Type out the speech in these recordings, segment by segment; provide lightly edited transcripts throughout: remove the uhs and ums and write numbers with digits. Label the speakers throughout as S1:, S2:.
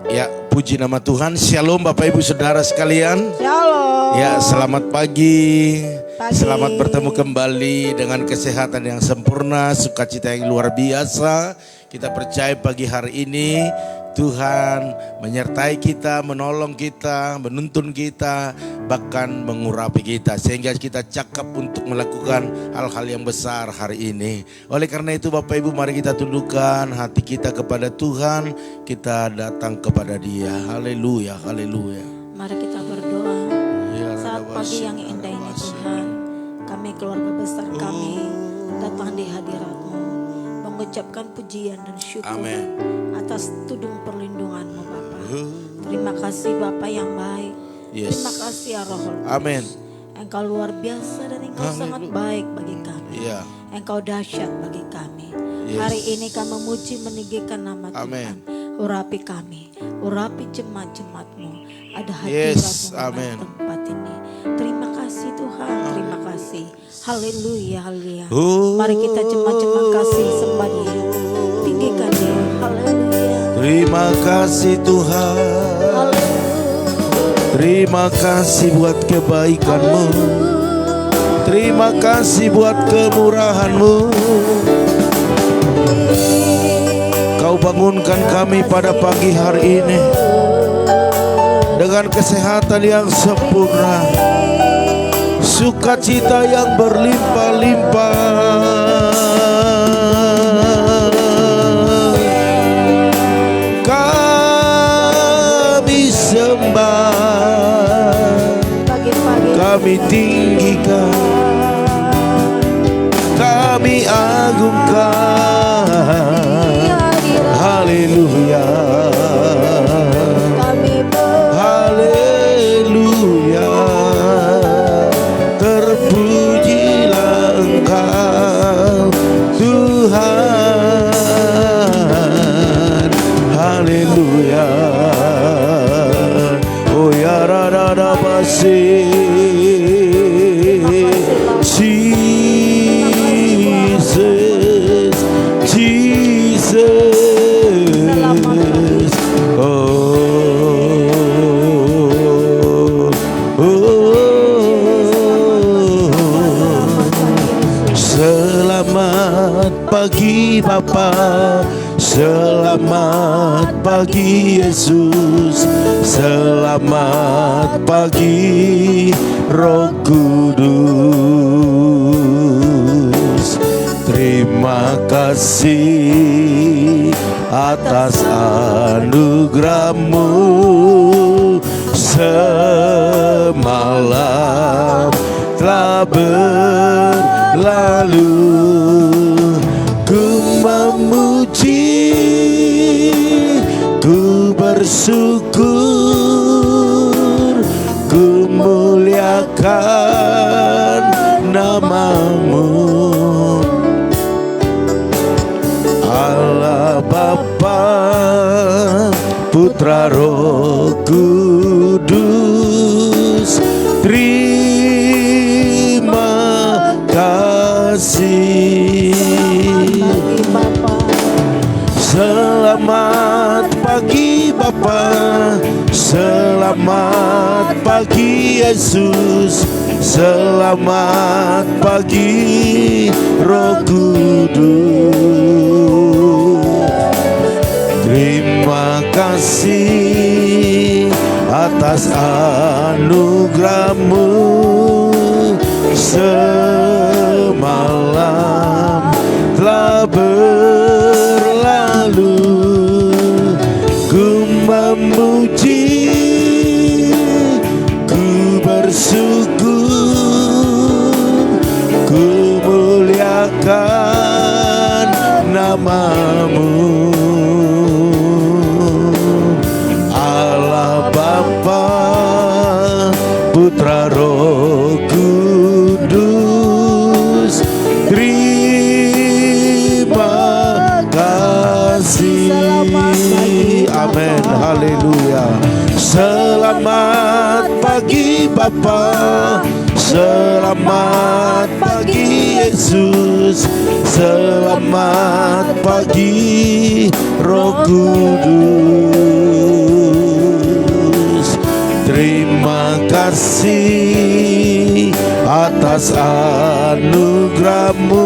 S1: Ya, puji nama Tuhan. Shalom Bapak Ibu Saudara sekalian.
S2: Shalom.
S1: Ya, selamat pagi.
S2: Pagi.
S1: Selamat bertemu kembali dengan kesehatan yang sempurna, sukacita yang luar biasa. Kita percaya pagi hari ini Tuhan menyertai kita, menolong kita, menuntun kita, bahkan mengurapi kita. Sehingga kita cakap untuk melakukan hal-hal yang besar hari ini. Oleh karena itu Bapak Ibu, mari kita tundukkan hati kita kepada Tuhan. Kita datang kepada Dia. Haleluya, haleluya.
S2: Mari kita berdoa. Saat pagi yang indah ini Tuhan, kami keluarga besar kami datang di hadirat-Mu, mengucapkan pujian dan syukur atas tudung perlindungan-Mu Bapa. Terima kasih Bapa yang baik. Terima kasih ya Roh Kudus.
S1: Amin.
S2: Engkau luar biasa dan Engkau sangat baik bagi kami. Engkau dahsyat bagi kami. Hari ini kami memuji meninggikan nama Tuhan. Urapi kami, urapi jemaat-jemaat-Mu. Ada hadirat-Mu dalam tempat ini. Terima kasih Tuhan, terima kasih. Haleluya, haleluya. Mari kita jemaat-jemaat kasih sembah Dia, tinggikan Dia. Haleluya.
S1: Terima kasih Tuhan. Terima kasih buat kebaikan-Mu. Terima kasih buat kemurahan-Mu. Kau bangunkan kami pada pagi hari ini dengan kesehatan yang sempurna, sukacita yang berlimpah-limpah. Kami sembah, kami tinggikan, kami agungkan. Haleluya, haleluya, terpujilah Engkau Tuhan. Haleluya. Oh ya rada basi, Jesus, Jesus. Selamat pagi Bapa, selamat pagi Yesus, selamat pagi Roh Kudus. Terima kasih atas anugerah-Mu. Semalam telah berlalu, ku memuji, ku bersyukur, ku muliakan nama-Mu. Allah Bapa, Putra Roh Kudus, terima kasih. Selamat pagi Bapa, selamat pagi Yesus, selamat pagi Roh Kudus. Terima kasih atas anugerah-Mu. Semalam telah berlalu, ku memuji, ku bersyukur, ku muliakan nama-Mu. Allah Bapa, Putra Roh Kudus, terima kasih. Amin, haleluya. Selamat pagi Bapa, selamat pagi Yesus, selamat pagi Roh Kudus. atas anugerah-Mu.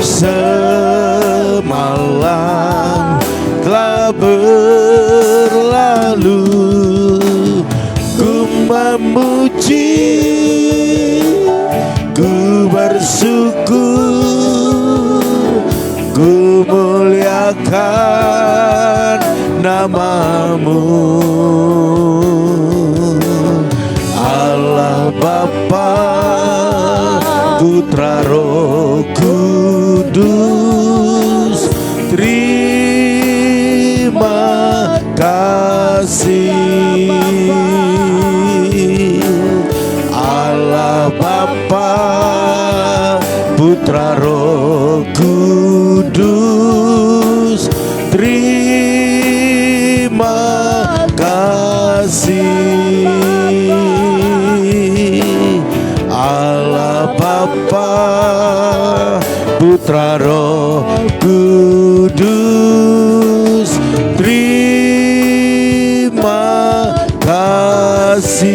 S1: Semalam telah berlalu, ku memuji, ku bersyukur, ku muliakan nama-Mu. Allah Bapa, Putra, Roh Kudus, terima kasih. Allah Bapa, Putra, Roh Kudus, terima kasih. Allah Bapa, Putra, Roh Kudus, terima kasih.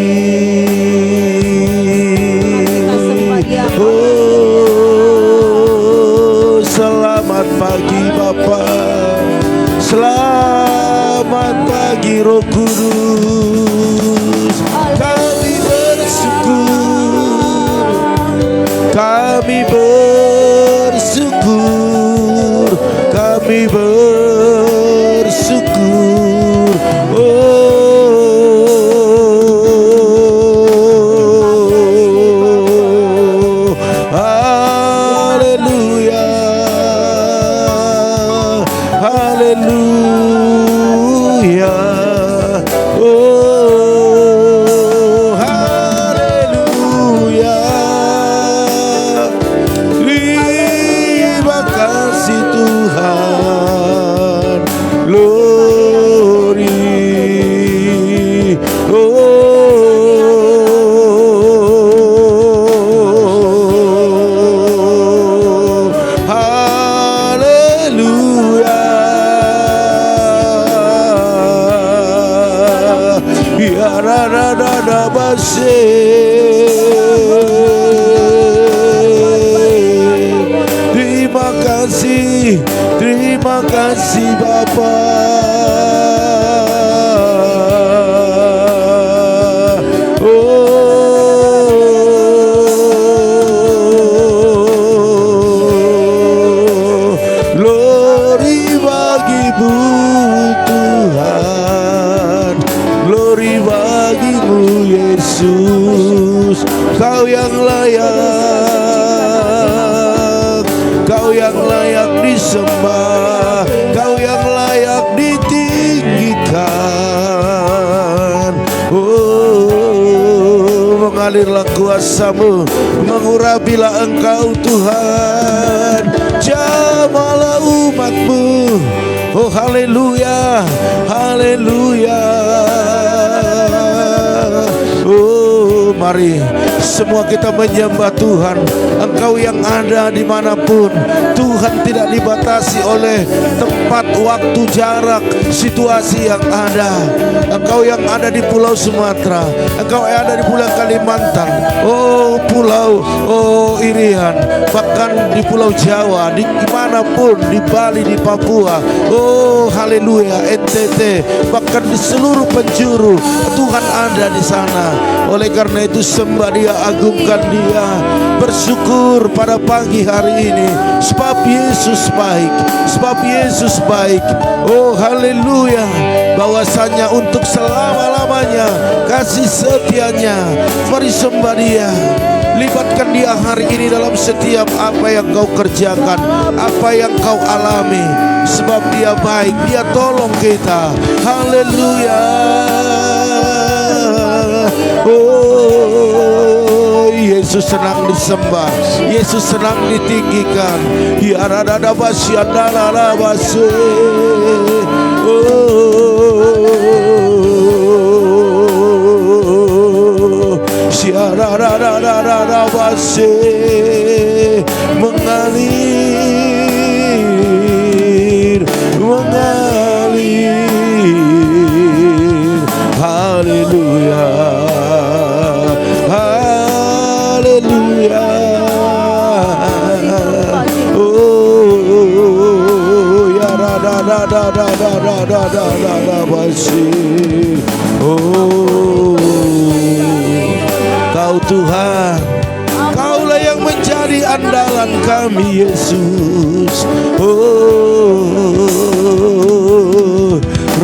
S1: Oh, selamat pagi Bapa, selamat pagi Roh Kudus. Kami bersyukur, kami bersyukur, kami bersyukur. Oh, haleluya, haleluya. Oh, haleluya. Terima kasih Tuhan. Glory. Oh, haleluya. Ya ra base. Terima kasih Bapa. Oh, glory bagi-Mu Tuhan, glory bagi-Mu Yesus. Kau yang layak, Kau yang layak disembah, Kau yang layak ditinggikan. Oh, mengalirlah kuasa-Mu, mengurapilah Engkau Tuhan, jamalah umat-Mu. Oh, haleluya, haleluya. Oh, mari semua kita menyembah Tuhan. Engkau yang ada dimanapun, Tuhan tidak dibatasi oleh tempat, waktu, jarak, situasi yang ada. Engkau yang ada di Pulau Sumatera, Engkau yang ada di Pulau Kalimantan, oh Pulau Irian, bahkan di Pulau Jawa, di dimanapun, di Bali, di Papua, oh haleluya, NTT, bahkan di seluruh penjuru Tuhan ada di sana. Oleh karena itu sembah Dia, agungkan Dia, bersyukur pada pagi hari ini, sebab Yesus baik, sebab Yesus baik. Oh haleluya, bahwasanya untuk selama-lamanya kasih setianya. Mari sembah Dia, libatkan Dia hari ini dalam setiap apa yang kau kerjakan, apa yang kau alami, sebab Dia baik, Dia tolong kita. Haleluya. Oh, Yesus senang disembah, Yesus senang ditinggikan. Ya rada basi andala basi. Oh, siara rada basi mengalir. Haleluya, haleluya. Oh, Kau Tuhan, Kaulah yang menjadi andalan kami Yesus. Oh,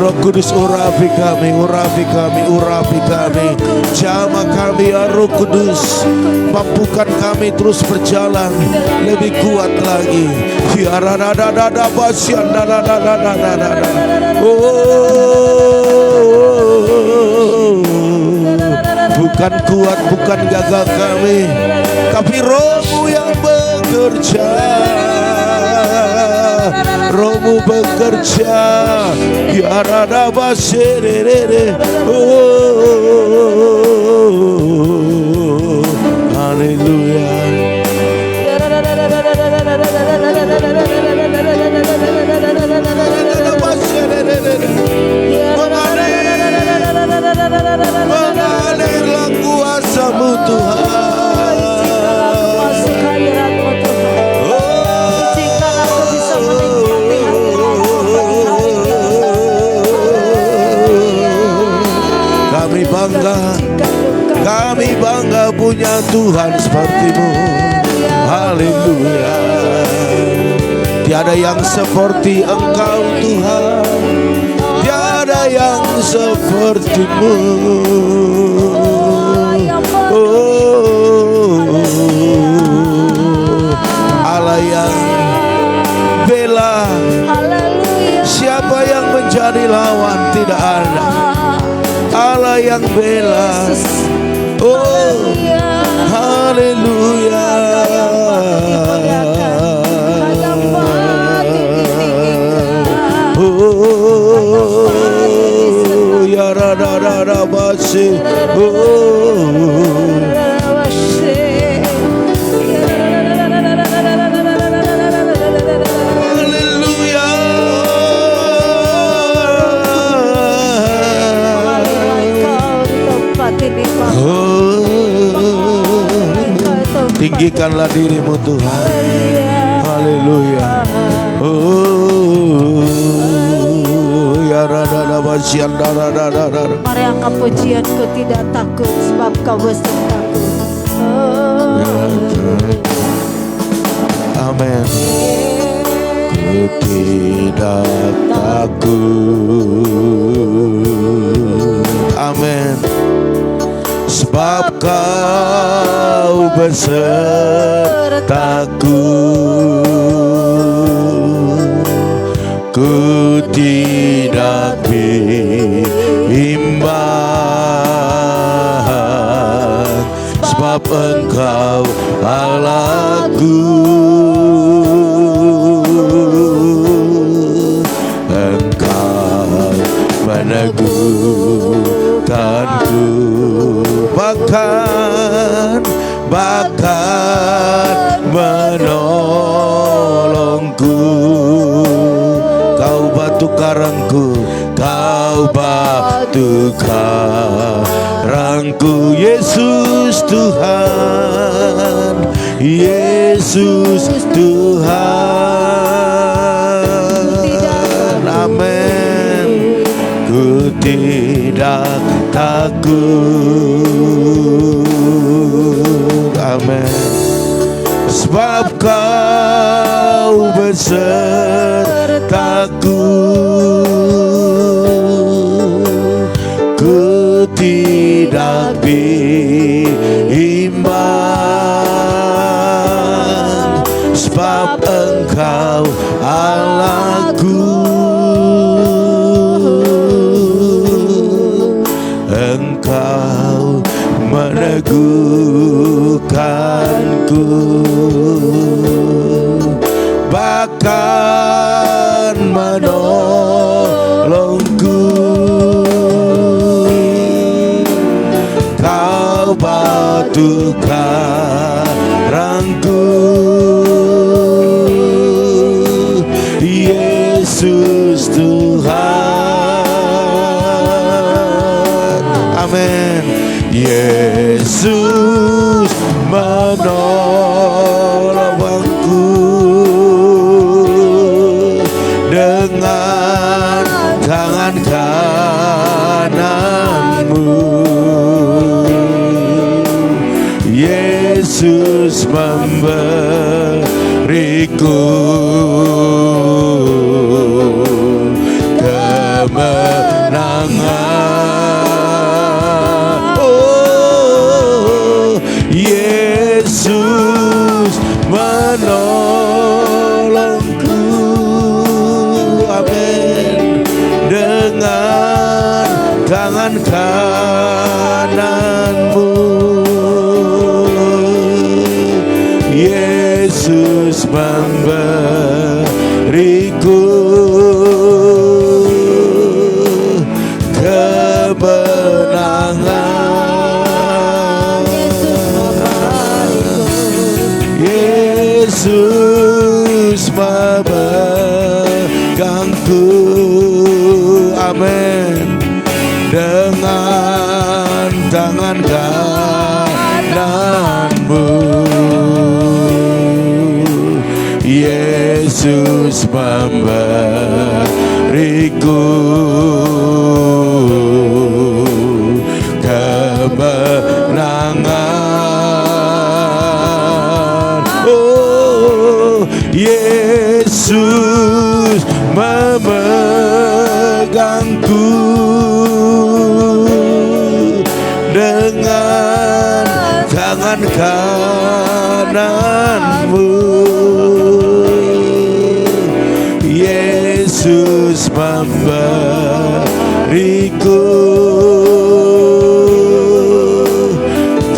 S1: Roh Kudus urapi kami, urapi kami, urapi kami. Jamah kami ya Roh Kudus, mampukan kami terus berjalan lebih kuat lagi. Oh, bukan kuat, bukan gagah kami, tapi Roh-Mu yang bekerja. Roh-Mu bekerja. Oh, haleluya. Mengalirlah kuasa-Mu Tuhan. Kami bangga punya Tuhan seperti-Mu. Haleluya. Tiada yang seperti Engkau Tuhan, tiada yang seperti-Mu. Oh, Allah yang bela, siapa yang menjadi lawan? Tidak ada. Allah yang bela. Oh, haleluya. Oh, ya rada basi. Oh, tinggikanlah diri-Mu Tuhan. Haleluya. Oh, ya rada basian rada.
S2: Mari angkat pujianku, tidak takut sebab Kau besertaku.
S1: Amin. Ku tidak takut. Amin. Sebab Kau besertaku. Ku tidak bimbang, sebab Engkau Allahku. Engkau meneguhkanku, bahkan menolongku. Kau batu karangku, Kau batu karangku. Yesus Tuhan, Yesus Tuhan. Amin. Ku tidak takut. Amin. Sebab Kau besertaku. Ku tidak bimbang, sebab Engkau Allahku. Engkau meneguhkanku, bahkan menolongku. Kau batu karangku, Yesus Tuhan. Amin. Yesus menolongku dengan tangan kananmu. Yesus memberiku kemenangan. Oh, Yesus menolongku. Amin. Dengan tangan kananmu, Yesus memberiku kemenangan. Yesus memegangku. Amin. Dengan tangan kananmu, Yesus memberiku kemenangan. Oh, Yesus memegangku dengan tangan kananmu. Yesus memberiku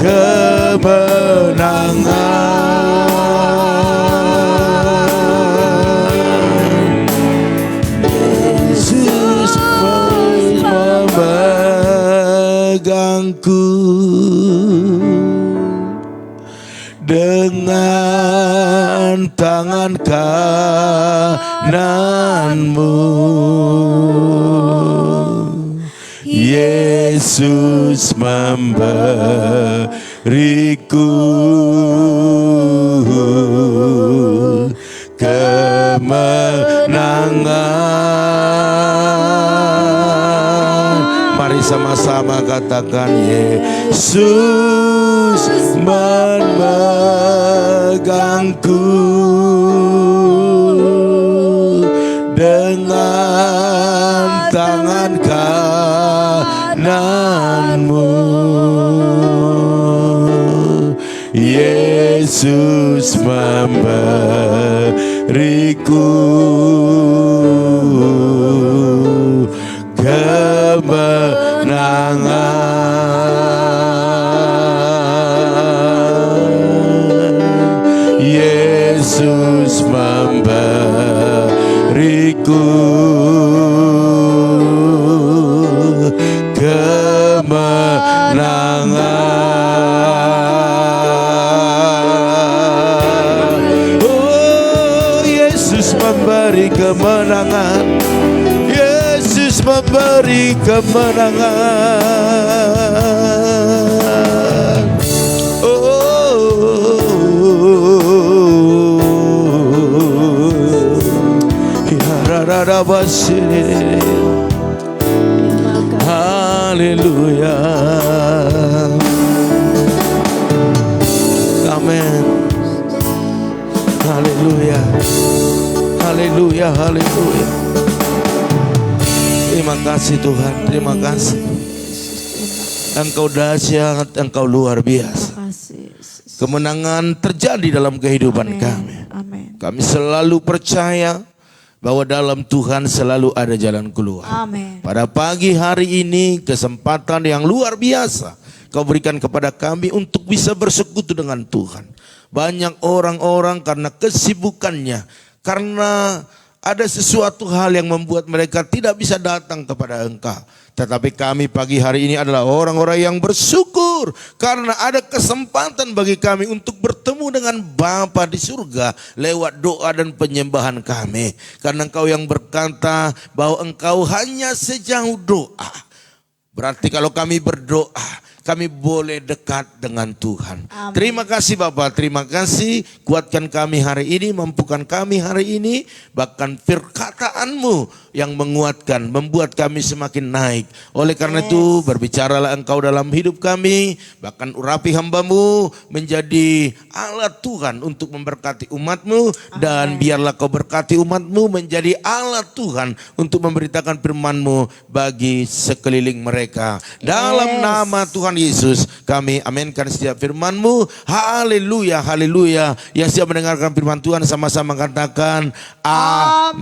S1: kemenangan. Yesus memegangku dengan tangan kananmu. Yesus memberiku kemenangan. Mari sama-sama katakan, Yesus memegangku dengan tangan kananmu. Yesus memberiku kemenangan. Yesus memberiku kemenangan. Oh, Yesus memberi kemenangan. Yesus memberi kemenangan. Oh, ya rada basir. Haleluya. Amin. Haleluya. Haleluya. Haleluya. Terima kasih Tuhan, terima kasih. Engkau dahsyat, Engkau luar biasa. Kemenangan terjadi dalam kehidupan kami. Kami selalu percaya bahwa dalam Tuhan selalu ada jalan keluar.
S2: Amin.
S1: Pada pagi hari ini kesempatan yang luar biasa Kau berikan kepada kami untuk bisa bersekutu dengan Tuhan. Banyak orang-orang karena kesibukannya, karena ada sesuatu hal yang membuat mereka tidak bisa datang kepada Engkau. Tetapi kami pagi hari ini adalah orang-orang yang bersyukur karena ada kesempatan bagi kami untuk bertemu dengan Bapa di surga lewat doa dan penyembahan kami. Karena Engkau yang berkata bahwa Engkau hanya sejauh doa. Berarti kalau kami berdoa, kami boleh dekat dengan Tuhan. Amin. Terima kasih Bapak, terima kasih. Kuatkan kami hari ini, mampukan kami hari ini. Bahkan perkataanmu yang menguatkan, membuat kami semakin naik. Oleh karena itu berbicaralah Engkau dalam hidup kami. Bahkan urapi hamba-Mu menjadi alat Tuhan untuk memberkati umat-Mu. Dan biarlah Kau berkati umat-Mu menjadi alat Tuhan untuk memberitakan firman-Mu bagi sekeliling mereka. Dalam nama Tuhan Yesus kami aminkan setiap firman-Mu. Haleluya, haleluya. Yang siap mendengarkan firman Tuhan sama-sama katakan amin.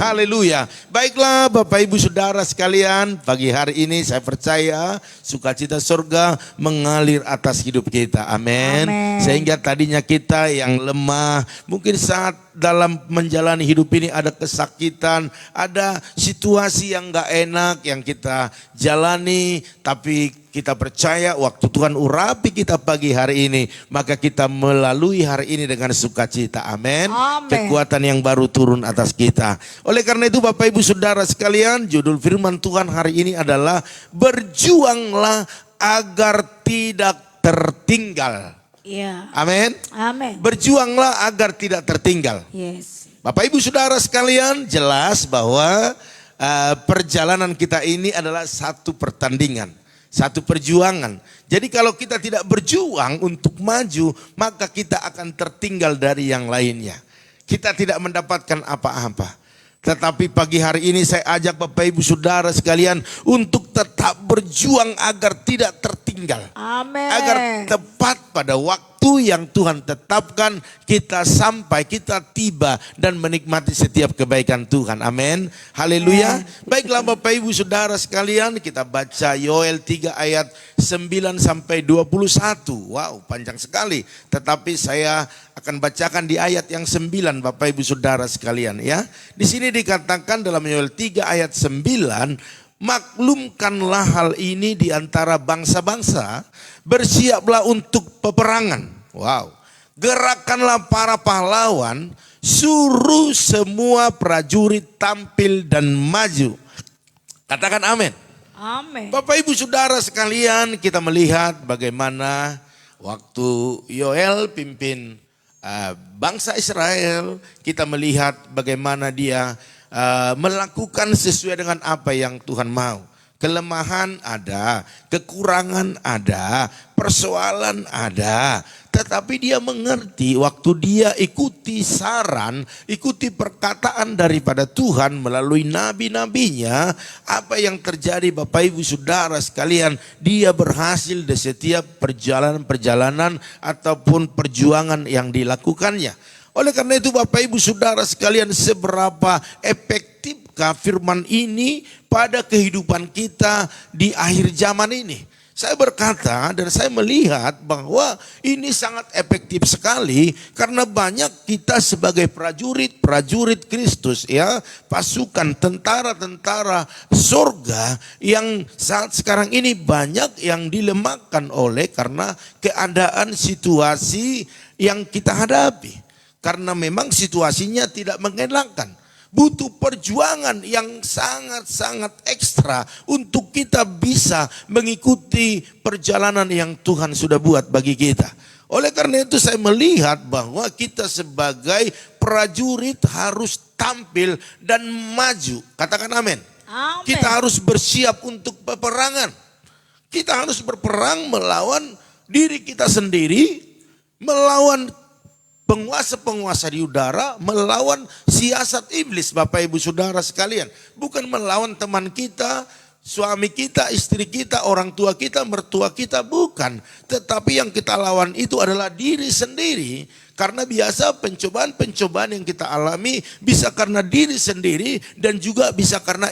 S1: Haleluya. Baiklah Bapak Ibu Saudara sekalian, pagi hari ini saya percaya sukacita surga mengalir atas hidup kita. Amin. Sehingga tadinya kita yang lemah, mungkin saat dalam menjalani hidup ini ada kesakitan, ada situasi yang gak enak yang kita jalani, tapi kita percaya waktu Tuhan urapi kita pagi hari ini, maka kita melalui hari ini dengan sukacita. Amin. Kekuatan yang baru turun atas kita. Oleh karena itu Bapak Ibu Saudara sekalian, judul firman Tuhan hari ini adalah berjuanglah agar tidak tertinggal. Amin. Amin. Berjuanglah agar tidak tertinggal. Bapak Ibu Saudara sekalian, jelas bahwa perjalanan kita ini adalah satu pertandingan, satu perjuangan. Jadi kalau kita tidak berjuang untuk maju, maka kita akan tertinggal dari yang lainnya. Kita tidak mendapatkan apa-apa. Tetapi pagi hari ini saya ajak Bapak Ibu Saudara sekalian untuk tetap berjuang agar tidak tertinggal. Amin. Agar tepat pada waktu yang Tuhan tetapkan kita sampai, kita tiba dan menikmati setiap kebaikan Tuhan. Amin. Haleluya. Baiklah Bapak Ibu Saudara sekalian, kita baca Yoel 3 ayat 9 sampai 21. Wow, panjang sekali. Tetapi saya akan bacakan di ayat yang 9 Bapak Ibu Saudara sekalian ya. Di sini dikatakan dalam Yoel 3 ayat 9, maklumkanlah hal ini di antara bangsa-bangsa, bersiaplah untuk peperangan. Wow. Gerakkanlah para pahlawan, suruh semua prajurit tampil dan maju. Katakan amin. Amin. Bapak Ibu Saudara sekalian, kita melihat bagaimana waktu Yoel pimpin bangsa Israel, kita melihat bagaimana dia melakukan sesuai dengan apa yang Tuhan mau. Kelemahan ada, kekurangan ada, persoalan ada. Tetapi dia mengerti waktu dia ikuti saran, ikuti perkataan daripada Tuhan melalui nabi-nabinya. Apa yang terjadi Bapak Ibu Saudara sekalian, dia berhasil di setiap perjalanan-perjalanan ataupun perjuangan yang dilakukannya. Oleh karena itu Bapak Ibu Saudara sekalian, seberapa efektifkah firman ini pada kehidupan kita di akhir zaman ini? Saya berkata dan saya melihat bahwa ini sangat efektif sekali karena banyak kita sebagai prajurit Kristus ya, pasukan tentara-tentara surga yang saat sekarang ini banyak yang dilemahkan oleh karena keadaan situasi yang kita hadapi. Karena memang situasinya tidak mengenakan. Butuh perjuangan yang sangat-sangat ekstra untuk kita bisa mengikuti perjalanan yang Tuhan sudah buat bagi kita. Oleh karena itu saya melihat bahwa kita sebagai prajurit harus tampil dan maju. Katakan amin. Amin. Kita harus bersiap untuk peperangan. Kita harus berperang melawan diri kita sendiri, melawan penguasa-penguasa di udara, melawan siasat iblis Bapak Ibu Saudara sekalian. Bukan melawan teman kita, suami kita, istri kita, orang tua kita, mertua kita, bukan. Tetapi yang kita lawan itu adalah diri sendiri. Karena biasa pencobaan-pencobaan yang kita alami bisa karena diri sendiri dan juga bisa karena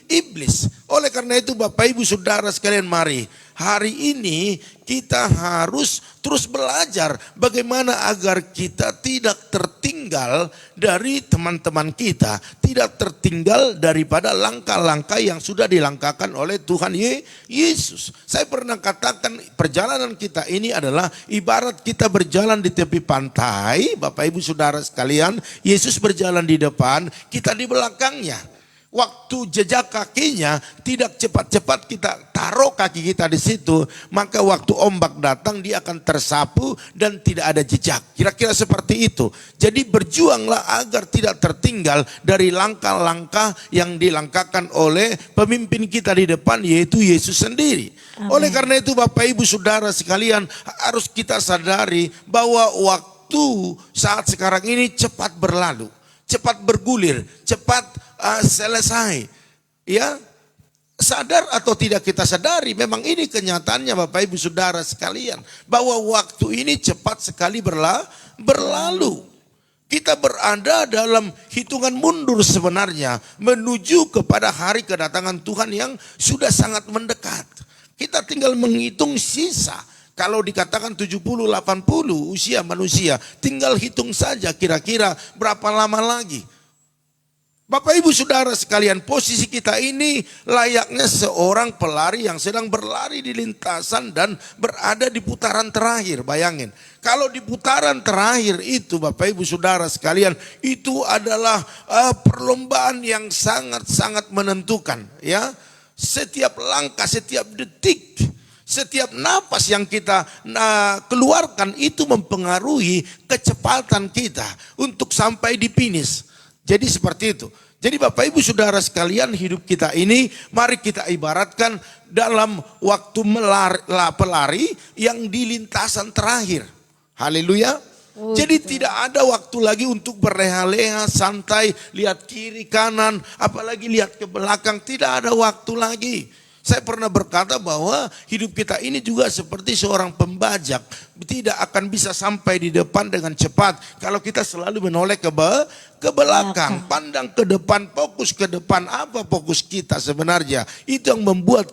S1: iblis. Oleh karena itu Bapak Ibu Saudara sekalian, mari hari ini kita harus terus belajar bagaimana agar kita tidak tertinggal dari teman-teman kita, tidak tertinggal daripada langkah-langkah yang sudah dilangkahkan oleh Tuhan Yesus. Saya pernah katakan perjalanan kita ini adalah ibarat kita berjalan di tepi pantai, Bapak Ibu Saudara sekalian, Yesus berjalan di depan, kita di belakangnya. waktu jejak kakinya tidak cepat-cepat kita taruh kaki kita di situ, maka waktu ombak datang dia akan tersapu dan tidak ada jejak. Kira-kira seperti itu. Jadi berjuanglah agar tidak tertinggal dari langkah-langkah yang dilangkahkan oleh pemimpin kita di depan, yaitu Yesus sendiri. Amen. Oleh karena itu Bapak Ibu Saudara sekalian, harus kita sadari bahwa waktu saat sekarang ini cepat berlalu, cepat bergulir, cepat selesai. Ya, sadar atau tidak kita sadari, memang ini kenyataannya Bapak Ibu Saudara sekalian, bahwa waktu ini cepat sekali berlalu. Kita berada dalam hitungan mundur sebenarnya menuju kepada hari kedatangan Tuhan yang sudah sangat mendekat. Kita tinggal menghitung sisa. Kalau dikatakan 70-80 usia manusia, tinggal hitung saja kira-kira berapa lama lagi. Bapak Ibu Saudara sekalian, posisi kita ini layaknya seorang pelari yang sedang berlari di lintasan dan berada di putaran terakhir. Bayangin, kalau di putaran terakhir itu Bapak Ibu Saudara sekalian, itu adalah perlombaan yang sangat-sangat menentukan. Ya, setiap langkah, setiap detik, setiap napas yang kita keluarkan itu mempengaruhi kecepatan kita untuk sampai di finish. Jadi seperti itu. Jadi Bapak Ibu Saudara sekalian, hidup kita ini mari kita ibaratkan dalam waktu pelari yang di lintasan terakhir. Haleluya. Jadi tidak ada waktu lagi untuk berleha-leha, santai, lihat kiri kanan, apalagi lihat ke belakang. Tidak ada waktu lagi. Saya pernah berkata bahwa hidup kita ini juga seperti seorang pembajak. Tidak akan bisa sampai di depan dengan cepat kalau kita selalu menoleh ke belakang. Pandang ke depan, fokus ke depan. Apa fokus kita sebenarnya? Itu yang membuat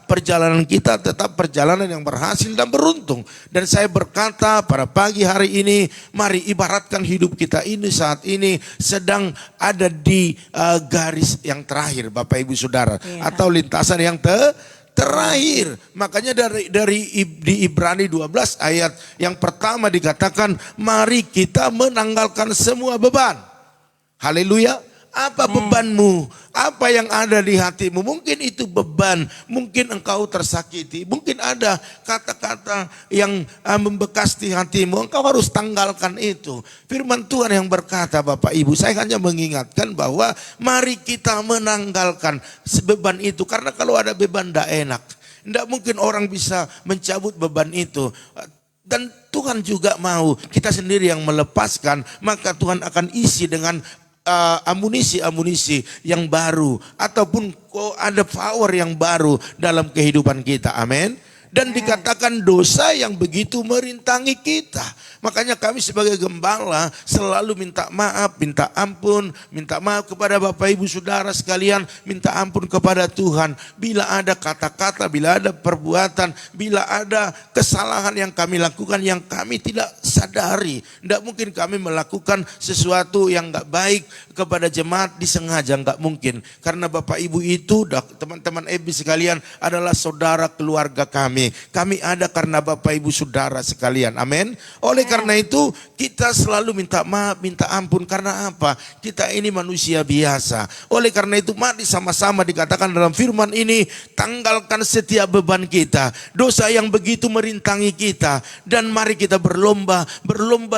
S1: perjalanan kita tetap perjalanan yang berhasil dan beruntung. Dan saya berkata pada pagi hari ini, mari ibaratkan hidup kita ini saat ini sedang ada di garis yang terakhir Bapak Ibu Saudara. Atau lintasan yang terakhir. Makanya di Ibrani 12 ayat yang pertama dikatakan, mari kita menanggalkan semua beban. Haleluya. Apa bebanmu? Apa yang ada di hatimu? Mungkin itu beban, mungkin engkau tersakiti, mungkin ada kata-kata yang membekas di hatimu. Engkau harus tanggalkan itu. Firman Tuhan yang berkata, Bapak Ibu, saya hanya mengingatkan bahwa mari kita menanggalkan beban itu. Karena kalau ada beban tidak enak. Tidak mungkin orang bisa mencabut beban itu. Dan Tuhan juga mau kita sendiri yang melepaskan, maka Tuhan akan isi dengan amunisi-amunisi yang baru ataupun ada power yang baru dalam kehidupan kita. Amin. Dan dikatakan dosa yang begitu merintangi kita. Makanya kami sebagai gembala selalu minta maaf, minta ampun, minta maaf kepada Bapak Ibu Saudara sekalian, minta ampun kepada Tuhan. Bila ada kata-kata, bila ada perbuatan, bila ada kesalahan yang kami lakukan yang kami tidak sadari. Tidak mungkin kami melakukan sesuatu yang gak baik kepada jemaat disengaja, gak mungkin. Karena Bapak Ibu itu, teman-teman EBI sekalian adalah saudara keluarga kami. Kami ada karena Bapak Ibu Saudara sekalian. Amin. Oleh karena itu kita selalu minta maaf, minta ampun. Karena apa? Kita ini manusia biasa. Oleh karena itu mari sama-sama dikatakan dalam firman ini, tanggalkan setiap beban kita, dosa yang begitu merintangi kita, dan mari kita berlomba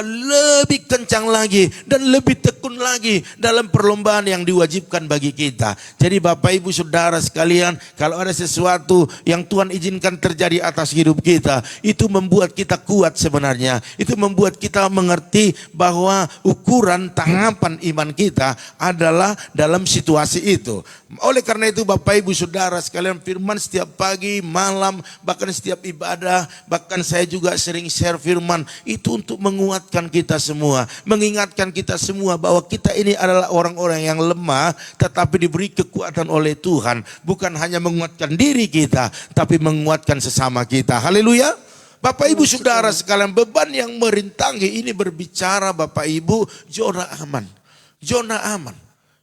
S1: lebih kencang lagi dan lebih tekun lagi dalam perlombaan yang diwajibkan bagi kita. Jadi Bapak Ibu Saudara sekalian, kalau ada sesuatu yang Tuhan izinkan terjadi atas hidup kita, itu membuat kita kuat sebenarnya. Itu membuat kita mengerti bahwa ukuran tanggapan iman kita adalah dalam situasi itu. Oleh karena itu Bapak Ibu Saudara sekalian, firman setiap pagi, malam, bahkan setiap ibadah, bahkan saya juga sering share firman itu untuk menguatkan kita semua, mengingatkan kita semua bahwa kita ini adalah orang-orang yang lemah tetapi diberi kekuatan oleh Tuhan. Bukan hanya menguatkan diri kita, tapi menguatkan sesama kita. Haleluya. Bapak Ibu Saudara sekalian, beban yang merintangi ini berbicara Bapak Ibu zona aman. Zona aman.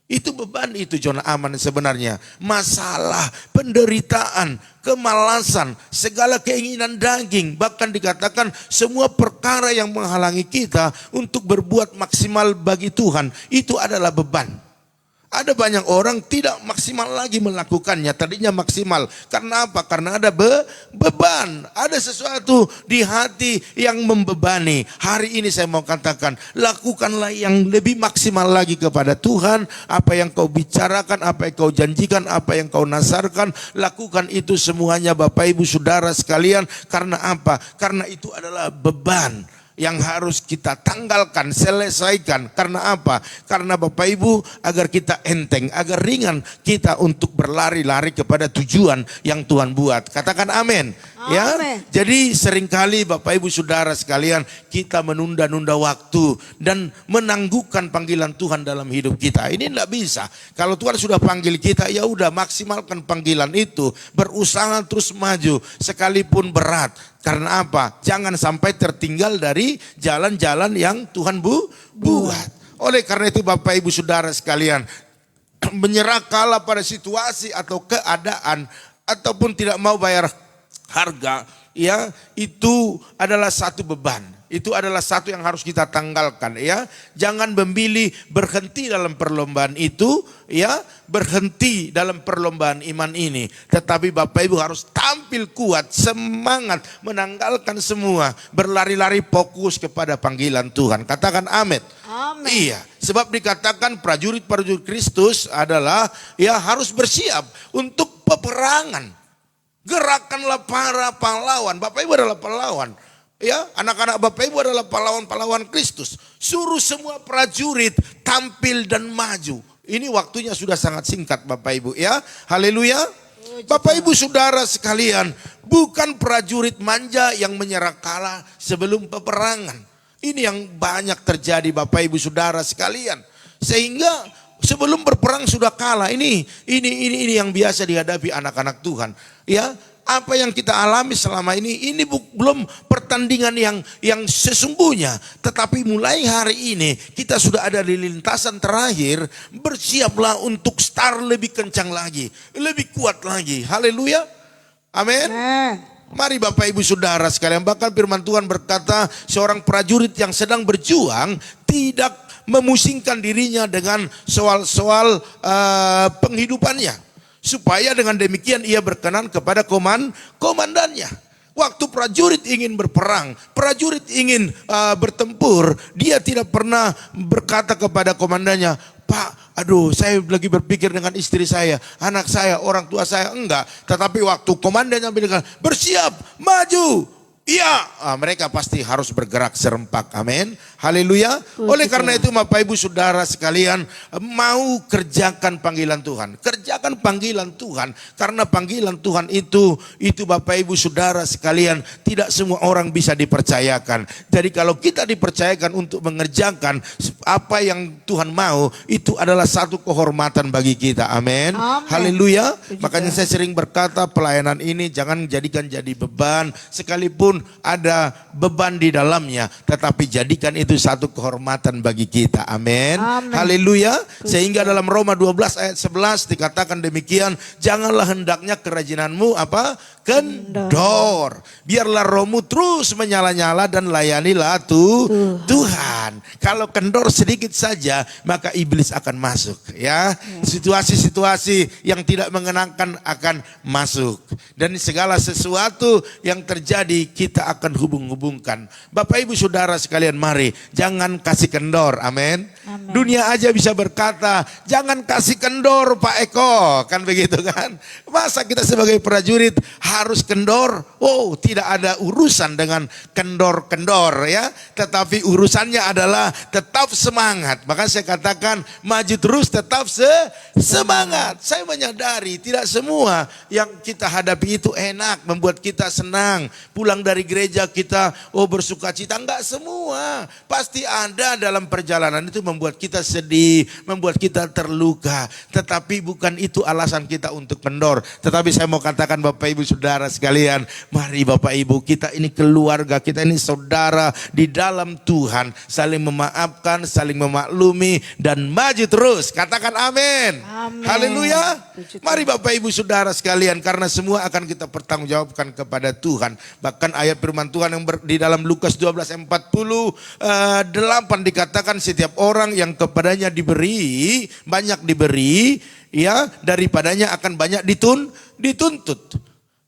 S1: Itu beban, itu zona aman sebenarnya. Masalah, penderitaan, kemalasan, segala keinginan daging, bahkan dikatakan semua perkara yang menghalangi kita untuk berbuat maksimal bagi Tuhan, itu adalah beban. Ada banyak orang tidak maksimal lagi melakukannya, tadinya maksimal. Karena apa? Karena ada beban, ada sesuatu di hati yang membebani. Hari ini saya mau katakan, lakukanlah yang lebih maksimal lagi kepada Tuhan. Apa yang kau bicarakan, apa yang kau janjikan, apa yang kau nasarkan, lakukan itu semuanya Bapak Ibu Saudara sekalian. Karena apa? Karena itu adalah beban yang harus kita tanggalkan, selesaikan. Karena apa? Karena Bapak Ibu, agar kita enteng, agar ringan kita untuk berlari-lari kepada tujuan yang Tuhan buat. Katakan amin. Ya, jadi seringkali Bapak Ibu Saudara sekalian, kita menunda-nunda waktu dan menangguhkan panggilan Tuhan dalam hidup kita. Ini tidak bisa. Kalau Tuhan sudah panggil kita, ya udah maksimalkan panggilan itu, berusaha terus maju sekalipun berat. Karena apa? Jangan sampai tertinggal dari jalan-jalan yang Tuhan buat. Oleh karena itu Bapak Ibu Saudara sekalian, menyerah kalah pada situasi atau keadaan ataupun tidak mau bayar harga, ya, itu adalah satu beban. Itu adalah satu yang harus kita tanggalkan, ya. Jangan memilih berhenti dalam perlombaan itu, ya, berhenti dalam perlombaan iman ini. Tetapi Bapak Ibu harus tampil kuat, semangat, menanggalkan semua, berlari-lari fokus kepada panggilan Tuhan. Katakan amin.
S2: Amin.
S1: Iya, sebab dikatakan prajurit-prajurit Kristus adalah, ya, harus bersiap untuk peperangan. Gerakanlah para pahlawan. Bapak Ibu adalah pahlawan. Ya, anak-anak Bapak Ibu adalah pahlawan-pahlawan Kristus. Suruh semua prajurit tampil dan maju. Ini waktunya sudah sangat singkat Bapak Ibu, ya. Haleluya. Bapak Ibu Saudara sekalian, bukan prajurit manja yang menyerah kalah sebelum peperangan. Ini yang banyak terjadi Bapak Ibu Saudara sekalian. Sehingga sebelum berperang sudah kalah. Ini yang biasa dihadapi anak-anak Tuhan. Ya, apa yang kita alami selama ini belum pertandingan yang sesungguhnya. Tetapi mulai hari ini kita sudah ada di lintasan terakhir. Bersiaplah untuk start lebih kencang lagi, lebih kuat lagi. Haleluya. Amin. Mari Bapak Ibu Saudara sekalian, bahkan firman Tuhan berkata seorang prajurit yang sedang berjuang tidak memusingkan dirinya dengan soal-soal penghidupannya, supaya dengan demikian ia berkenan kepada komandannya. Waktu prajurit ingin berperang, prajurit ingin bertempur, dia tidak pernah berkata kepada komandannya, "Pak, aduh, saya lagi berpikir dengan istri saya, anak saya, orang tua saya." Enggak. Tetapi waktu komandannya bilang, "Bersiap, maju." Iya, mereka pasti harus bergerak serempak. Amin. Haleluya. Oleh karena itu Bapak Ibu Saudara sekalian, mau kerjakan panggilan Tuhan. Kerjakan panggilan Tuhan. Karena panggilan Tuhan itu Bapak Ibu Saudara sekalian, tidak semua orang bisa dipercayakan. Jadi kalau kita dipercayakan untuk mengerjakan apa yang Tuhan mau, itu adalah satu kehormatan bagi kita. Amin. Haleluya. Makanya saya sering berkata, pelayanan ini jangan jadikan jadi beban, sekalipun ada beban di dalamnya, tetapi jadikan itu satu kehormatan bagi kita. Amin. Haleluya. Sehingga dalam Roma 12 ayat 11 dikatakan demikian, janganlah hendaknya kerajinanmu kendor. Biarlah rohmu terus menyala-nyala dan layanilah Tuhan. Kalau kendor sedikit saja, maka iblis akan masuk, ya. Situasi-situasi yang tidak mengenangkan akan masuk. Dan segala sesuatu yang terjadi kita akan hubung-hubungkan. Bapak Ibu Saudara sekalian, mari jangan kasih kendor. Amin. Dunia aja bisa berkata, jangan kasih kendor Pak Eko, kan begitu kan? Masa kita sebagai prajurit harus kendor? Oh, tidak ada urusan dengan kendor-kendor, ya. Tetapi urusannya adalah tetap semangat. Maka saya katakan maju terus, tetap semangat. Saya menyadari tidak semua yang kita hadapi itu enak, membuat kita senang. Pulang dari gereja kita bersuka cita, enggak semua. Pasti ada dalam perjalanan itu membuat kita sedih, membuat kita terluka. Tetapi bukan itu alasan kita untuk kendor. Tetapi saya mau katakan Bapak Ibu Saudara sekalian, mari Bapak Ibu, kita ini keluarga, kita ini saudara di dalam Tuhan. Saling memaafkan, saling memaklumi dan maju terus. Katakan amin. Haleluya. Mari Bapak Ibu Saudara sekalian, karena semua akan kita pertanggungjawabkan kepada Tuhan. Bahkan ayat firman Tuhan yang di dalam Lukas 12:48 dikatakan setiap orang yang kepadanya diberi, banyak diberi, ya daripadanya akan banyak dituntut.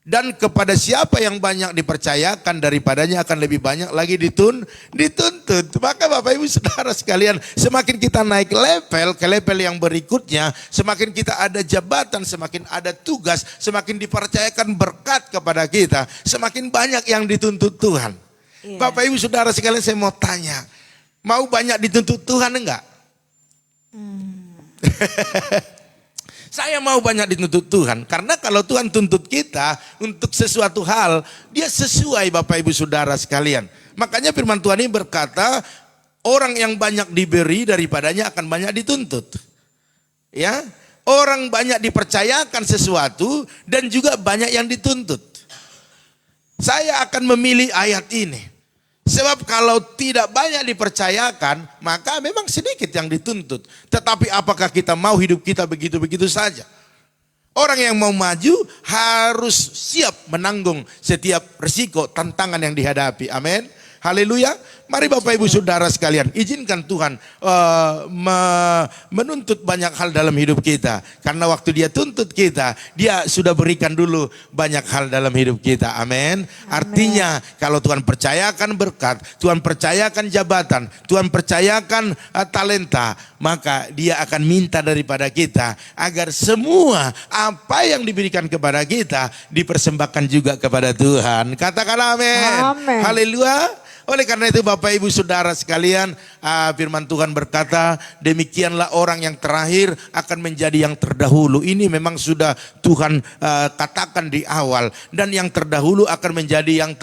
S1: Dan kepada siapa yang banyak dipercayakan, daripadanya akan lebih banyak lagi dituntut. Maka Bapak Ibu Saudara sekalian, semakin kita naik level ke level yang berikutnya, semakin kita ada jabatan, semakin ada tugas, semakin dipercayakan berkat kepada kita, semakin banyak yang dituntut Tuhan. Yeah. Bapak Ibu Saudara sekalian, saya mau tanya, mau banyak dituntut Tuhan enggak? Saya mau banyak dituntut Tuhan, karena kalau Tuhan tuntut kita untuk sesuatu hal, dia sesuai Bapak Ibu Saudara sekalian. Makanya firman Tuhan ini berkata, orang yang banyak diberi daripadanya akan banyak dituntut. Ya, orang banyak dipercayakan sesuatu dan juga banyak yang dituntut. Saya akan memilih ayat ini. Sebab kalau tidak banyak dipercayakan, maka memang sedikit yang dituntut. Tetapi apakah kita mau hidup kita begitu-begitu saja? Orang yang mau maju harus siap menanggung setiap risiko, tantangan yang dihadapi. Amin. Haleluya. Mari Bapak Ibu Saudara sekalian, izinkan Tuhan menuntut banyak hal dalam hidup kita. Karena waktu dia tuntut kita, dia sudah berikan dulu banyak hal dalam hidup kita. Amin. Artinya kalau Tuhan percayakan berkat, Tuhan percayakan jabatan, Tuhan percayakan talenta, maka dia akan minta daripada kita agar semua apa yang diberikan kepada kita dipersembahkan juga kepada Tuhan. Katakan amin. Haleluya. Oleh karena itu Bapak Ibu Saudara sekalian, firman Tuhan berkata, demikianlah orang yang terakhir akan menjadi yang terdahulu. Ini memang sudah Tuhan katakan di awal. Dan yang terdahulu akan menjadi yang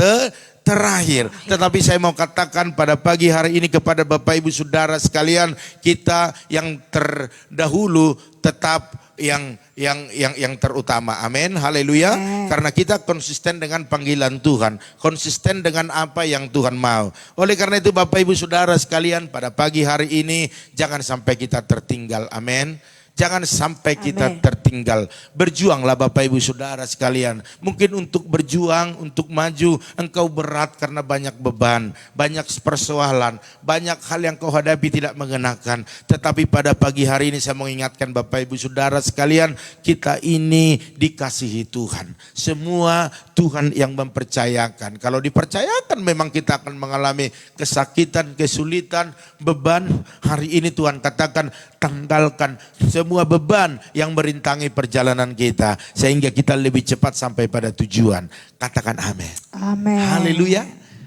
S1: terakhir. Tetapi saya mau katakan pada pagi hari ini kepada Bapak Ibu Saudara sekalian, kita yang terdahulu tetap yang terutama. Amin. Haleluya. Karena kita konsisten dengan panggilan Tuhan, konsisten dengan apa yang Tuhan mau. Oleh karena itu Bapak Ibu Saudara sekalian, pada pagi hari ini jangan sampai kita tertinggal. Amin. Jangan sampai kita tertinggal. Berjuanglah Bapak Ibu Saudara sekalian. Mungkin untuk berjuang, untuk maju, engkau berat karena banyak beban, banyak persoalan, banyak hal yang kau hadapi tidak mengenakan. Tetapi pada pagi hari ini saya mengingatkan Bapak Ibu Saudara sekalian, kita ini dikasihi Tuhan. Semua Tuhan yang mempercayakan. Kalau dipercayakan memang kita akan mengalami kesakitan, kesulitan, beban. Hari ini Tuhan katakan, tanggalkan semua beban yang merintangi perjalanan kita, sehingga kita lebih cepat sampai pada tujuan. Katakan amin. Amin. Haleluya.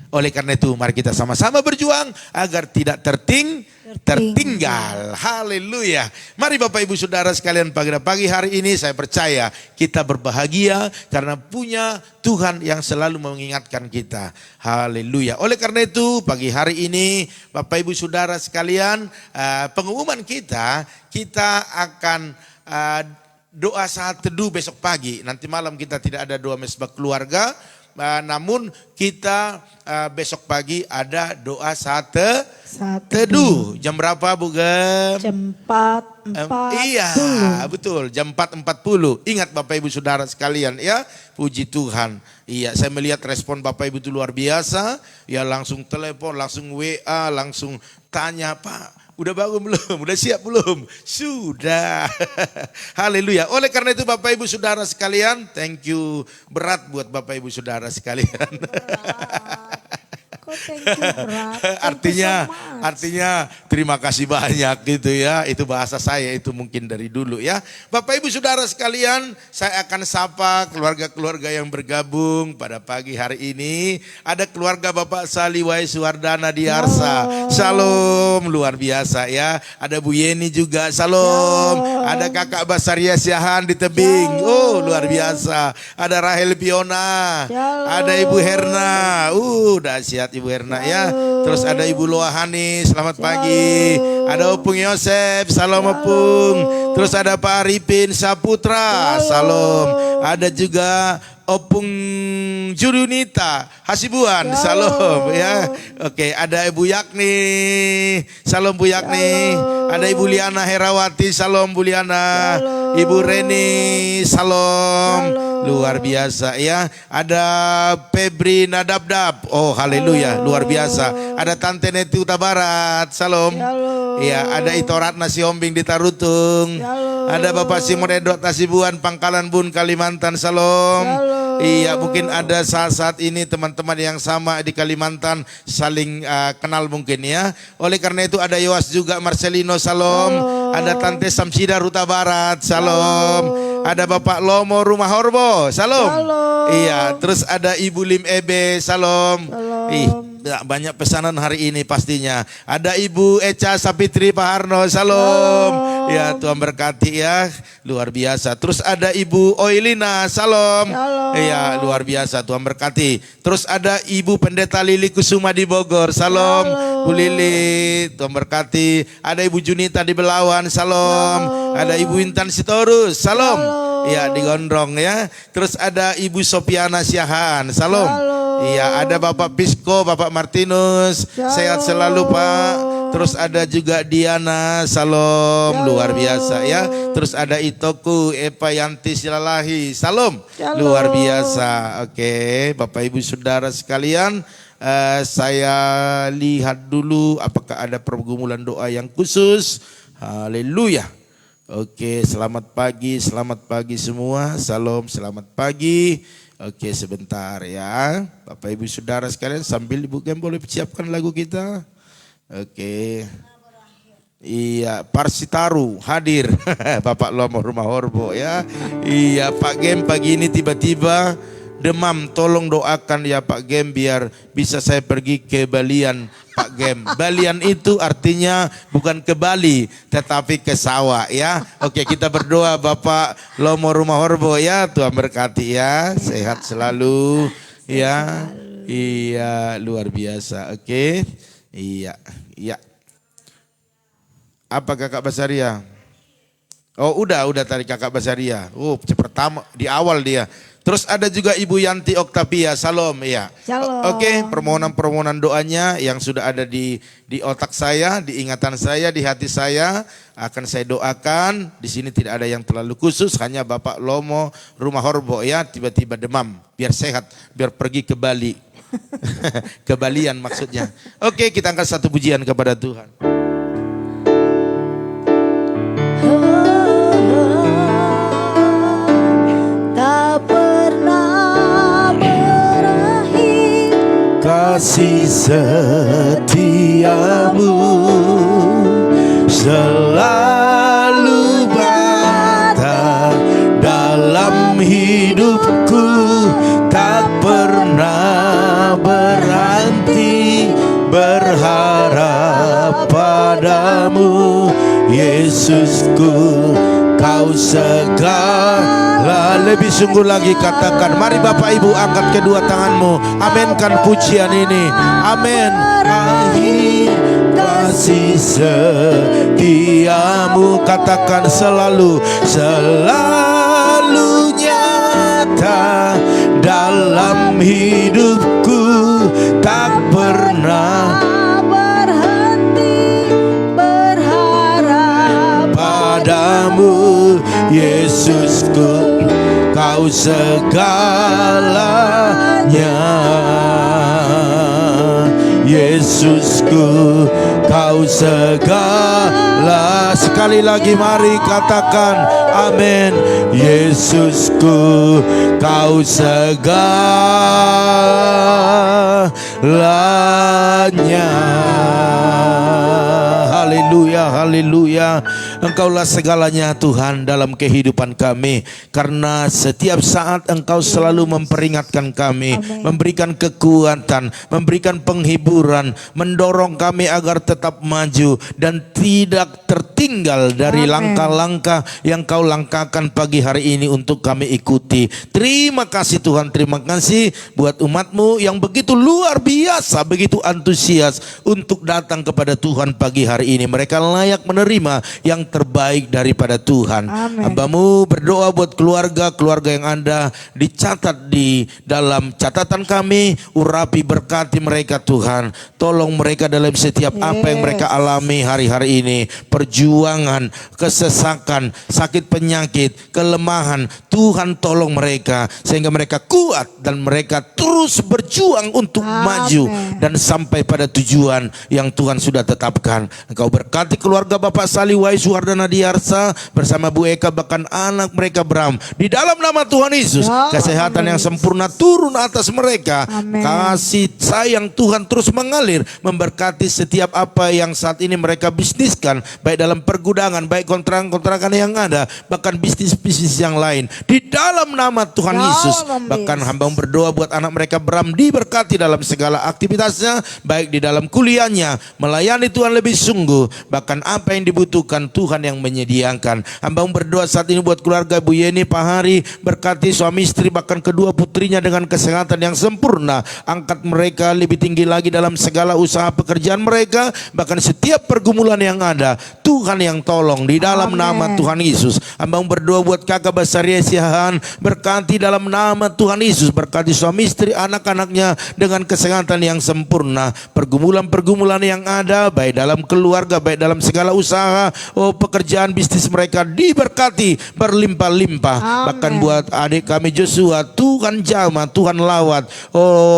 S1: Oleh karena itu mari kita sama-sama berjuang agar tidak tertinggal. Haleluya. Mari Bapak Ibu Saudara sekalian, pada pagi hari ini saya percaya kita berbahagia karena punya Tuhan yang selalu mengingatkan kita. Haleluya. Oleh karena itu pagi hari ini Bapak Ibu Saudara sekalian, pengumuman kita akan doa saat teduh besok pagi. Nanti malam kita tidak ada doa mesbah keluarga. Namun kita besok pagi ada doa saat teduh. Jam berapa Bu Gem?
S2: Jam 4.40.
S1: Iya betul, jam 4.40. Ingat Bapak Ibu Saudara sekalian ya, puji Tuhan. Iya, saya melihat respon Bapak Ibu itu luar biasa. Ya langsung telepon, langsung WA, langsung tanya, Pak udah bangun belum? Udah siap belum? Sudah. Haleluya. Oleh karena itu Bapak Ibu Saudara sekalian, thank you. Berat buat Bapak Ibu Saudara sekalian.
S2: Kok thank you berat?
S1: Artinya terima kasih banyak gitu ya. Itu bahasa saya itu mungkin dari dulu ya. Bapak Ibu Saudara sekalian, saya akan sapa keluarga-keluarga yang bergabung pada pagi hari ini. Ada keluarga Bapak Saliwai Suwardana di Arsa. Shalom, luar biasa ya. Ada Bu Yeni juga, shalom. Ada Kakak Basaria Syahan di Tebing. Oh, luar biasa. Ada Rahel Piona. Ada Ibu Herna. Dahsyat Ibu Herna ya. Terus ada Ibu Loahani, selamat pagi. Ada Opung Yosef, salam Opung. Terus ada Pak Arifin Saputra, salam. Ada juga Opung Jurunita Hasibuan, salam ya. Oke, ada Ibu Yakni, salam Bu Yakni. Ada Ibu Liana Herawati, salam Bu Liana. Ibu Reni, salam. luar biasa ya. Ada Febri Nadabdab, oh haleluya, luar biasa. Ada Tante Neti Huta Barat, salam. Iya, ada Ito Ratna Siombing di Tarutung. Ada Bapak Simon Edot Tasibuan Pangkalan Bun Kalimantan, salam. Iya, mungkin ada saat ini teman-teman yang sama di Kalimantan saling kenal mungkin ya. Oleh karena itu ada Yoas juga Marcelino, salam. Ada Tante Samsida Huta Barat, salam. Ada Bapak Lomo Rumah Horbo, salam. Iya, terus ada Ibu Lim Ebe, salam. Ih, banyak pesanan hari ini pastinya. Ada Ibu Eca Sapitri Pak Harno, salam. Ya, Tuhan berkati ya, luar biasa. Terus ada Ibu Oilina, salam. Iya, luar biasa, Tuhan berkati. Terus ada Ibu Pendeta Lili Kusuma di Bogor, salam. Bu Lili, Tuhan berkati. Ada Ibu Junita di Belawan, salam. Ada Ibu Intan Sitorus, salam. Iya, di Gondrong ya. Terus ada Ibu Sopiana Siahaan, salam. Iya, ada Bapak Pisko, Bapak Martinus, sehat selalu Pak. Terus ada juga Diana, salam, luar biasa ya. Terus ada Itoku, Epa Yanti Silalahi, salam, luar biasa. Oke, Bapak Ibu Saudara sekalian, saya lihat dulu apakah ada pergumulan doa yang khusus. Haleluya. Oke, selamat pagi semua, salam, selamat pagi. Oke, sebentar ya, Bapak Ibu Saudara sekalian, sambil Ibu Gem boleh siapkan lagu kita. Oke, iya, Parsitaru hadir, Bapak Lomo Rumah Horbo ya. Iya, Pak Gem pagi ini tiba-tiba demam, tolong doakan ya Pak Gem biar bisa saya pergi ke Balian Pak Gem. Balian itu artinya bukan ke Bali tetapi ke sawah ya. Oke, kita berdoa Bapak Lomo Rumah Horbo ya, Tuhan berkati ya, sehat selalu ya. Iya, luar biasa. Oke, iya. Apa Kakak Basaria? Oh udah tadi Kakak Basaria. Oh pertama di awal dia. Terus ada juga Ibu Yanti Oktavia, salam ya. Oke, permohonan doanya yang sudah ada di otak saya, di ingatan saya, di hati saya akan saya doakan. Di sini tidak ada yang terlalu khusus, hanya Bapak Lomo Rumah Horbo ya, tiba-tiba demam, biar sehat, biar pergi ke Bali. Ke Balian maksudnya. Oke, kita angkat satu pujian kepada Tuhan. Kasih setiamu selalu nyata dalam hidupku, tak pernah berhenti berharap padamu, Yesusku, kau segala. Lebih sungguh lagi katakan, mari Bapak Ibu angkat kedua tanganmu, aminkan pujian ini, amin. Akhir kasih setiamu, katakan selalu nyata dalam hidupku, tak pernah berhenti berharap padamu, Yesusku, kau segalanya, Yesusku, kau segala. Sekali lagi mari katakan amin. Yesusku, kau segalanya. Haleluya, haleluya. Engkaulah segalanya Tuhan dalam kehidupan kami. Karena setiap saat Engkau selalu memperingatkan kami, memberikan kekuatan, memberikan penghiburan, mendorong kami agar tetap maju dan tidak tertinggal dari langkah-langkah yang Kau langkahkan pagi hari ini untuk kami ikuti. Terima kasih Tuhan, terima kasih buat umat-Mu yang begitu luar biasa, begitu antusias untuk datang kepada Tuhan pagi hari ini. Mereka layak menerima yang terbaik daripada Tuhan. Hamba-Mu berdoa buat keluarga yang Anda dicatat di dalam catatan kami. Urapi, berkati mereka Tuhan. Tolong mereka dalam setiap apa yang mereka alami hari-hari ini. Perjuangan perjuangan, kesesakan, sakit penyakit, kelemahan. Tuhan tolong mereka sehingga mereka kuat dan mereka terus berjuang untuk maju dan sampai pada tujuan yang Tuhan sudah tetapkan. Engkau berkati keluarga Bapak Sali Wahyu Suhardana Diarsa bersama Bu Eka, bahkan anak mereka Bram. Di dalam nama Tuhan Yesus, kesehatan yang sempurna turun atas mereka. Kasih sayang Tuhan terus mengalir, memberkati setiap apa yang saat ini mereka bisniskan, baik dalam pergudangan, baik kontrakan yang ada, bahkan bisnis-bisnis yang lain. Di dalam nama Tuhan Yesus, bahkan hamba berdoa buat anak mereka Bram diberkati dalam segala aktivitasnya, baik di dalam kuliahnya, melayani Tuhan lebih sungguh, bahkan apa yang dibutuhkan Tuhan yang menyediakan. Hamba berdoa saat ini buat keluarga Bu Yeni, Pak Hari, berkati suami istri bahkan kedua putrinya dengan kesehatan yang sempurna. Angkat mereka lebih tinggi lagi dalam segala usaha pekerjaan mereka, bahkan setiap pergumulan yang ada Tuhan yang tolong di dalam nama Tuhan Yesus. Hamba berdoa buat kakak Basaria Siahan, berkati dalam nama Tuhan Yesus, berkati suami istri anak-anaknya dengan kesehatan yang sempurna. Pergumulan-pergumulan yang ada baik dalam keluarga, baik dalam segala usaha, pekerjaan bisnis mereka diberkati berlimpah-limpah. Bahkan buat adik kami Joshua, Tuhan jamah, Tuhan lawat,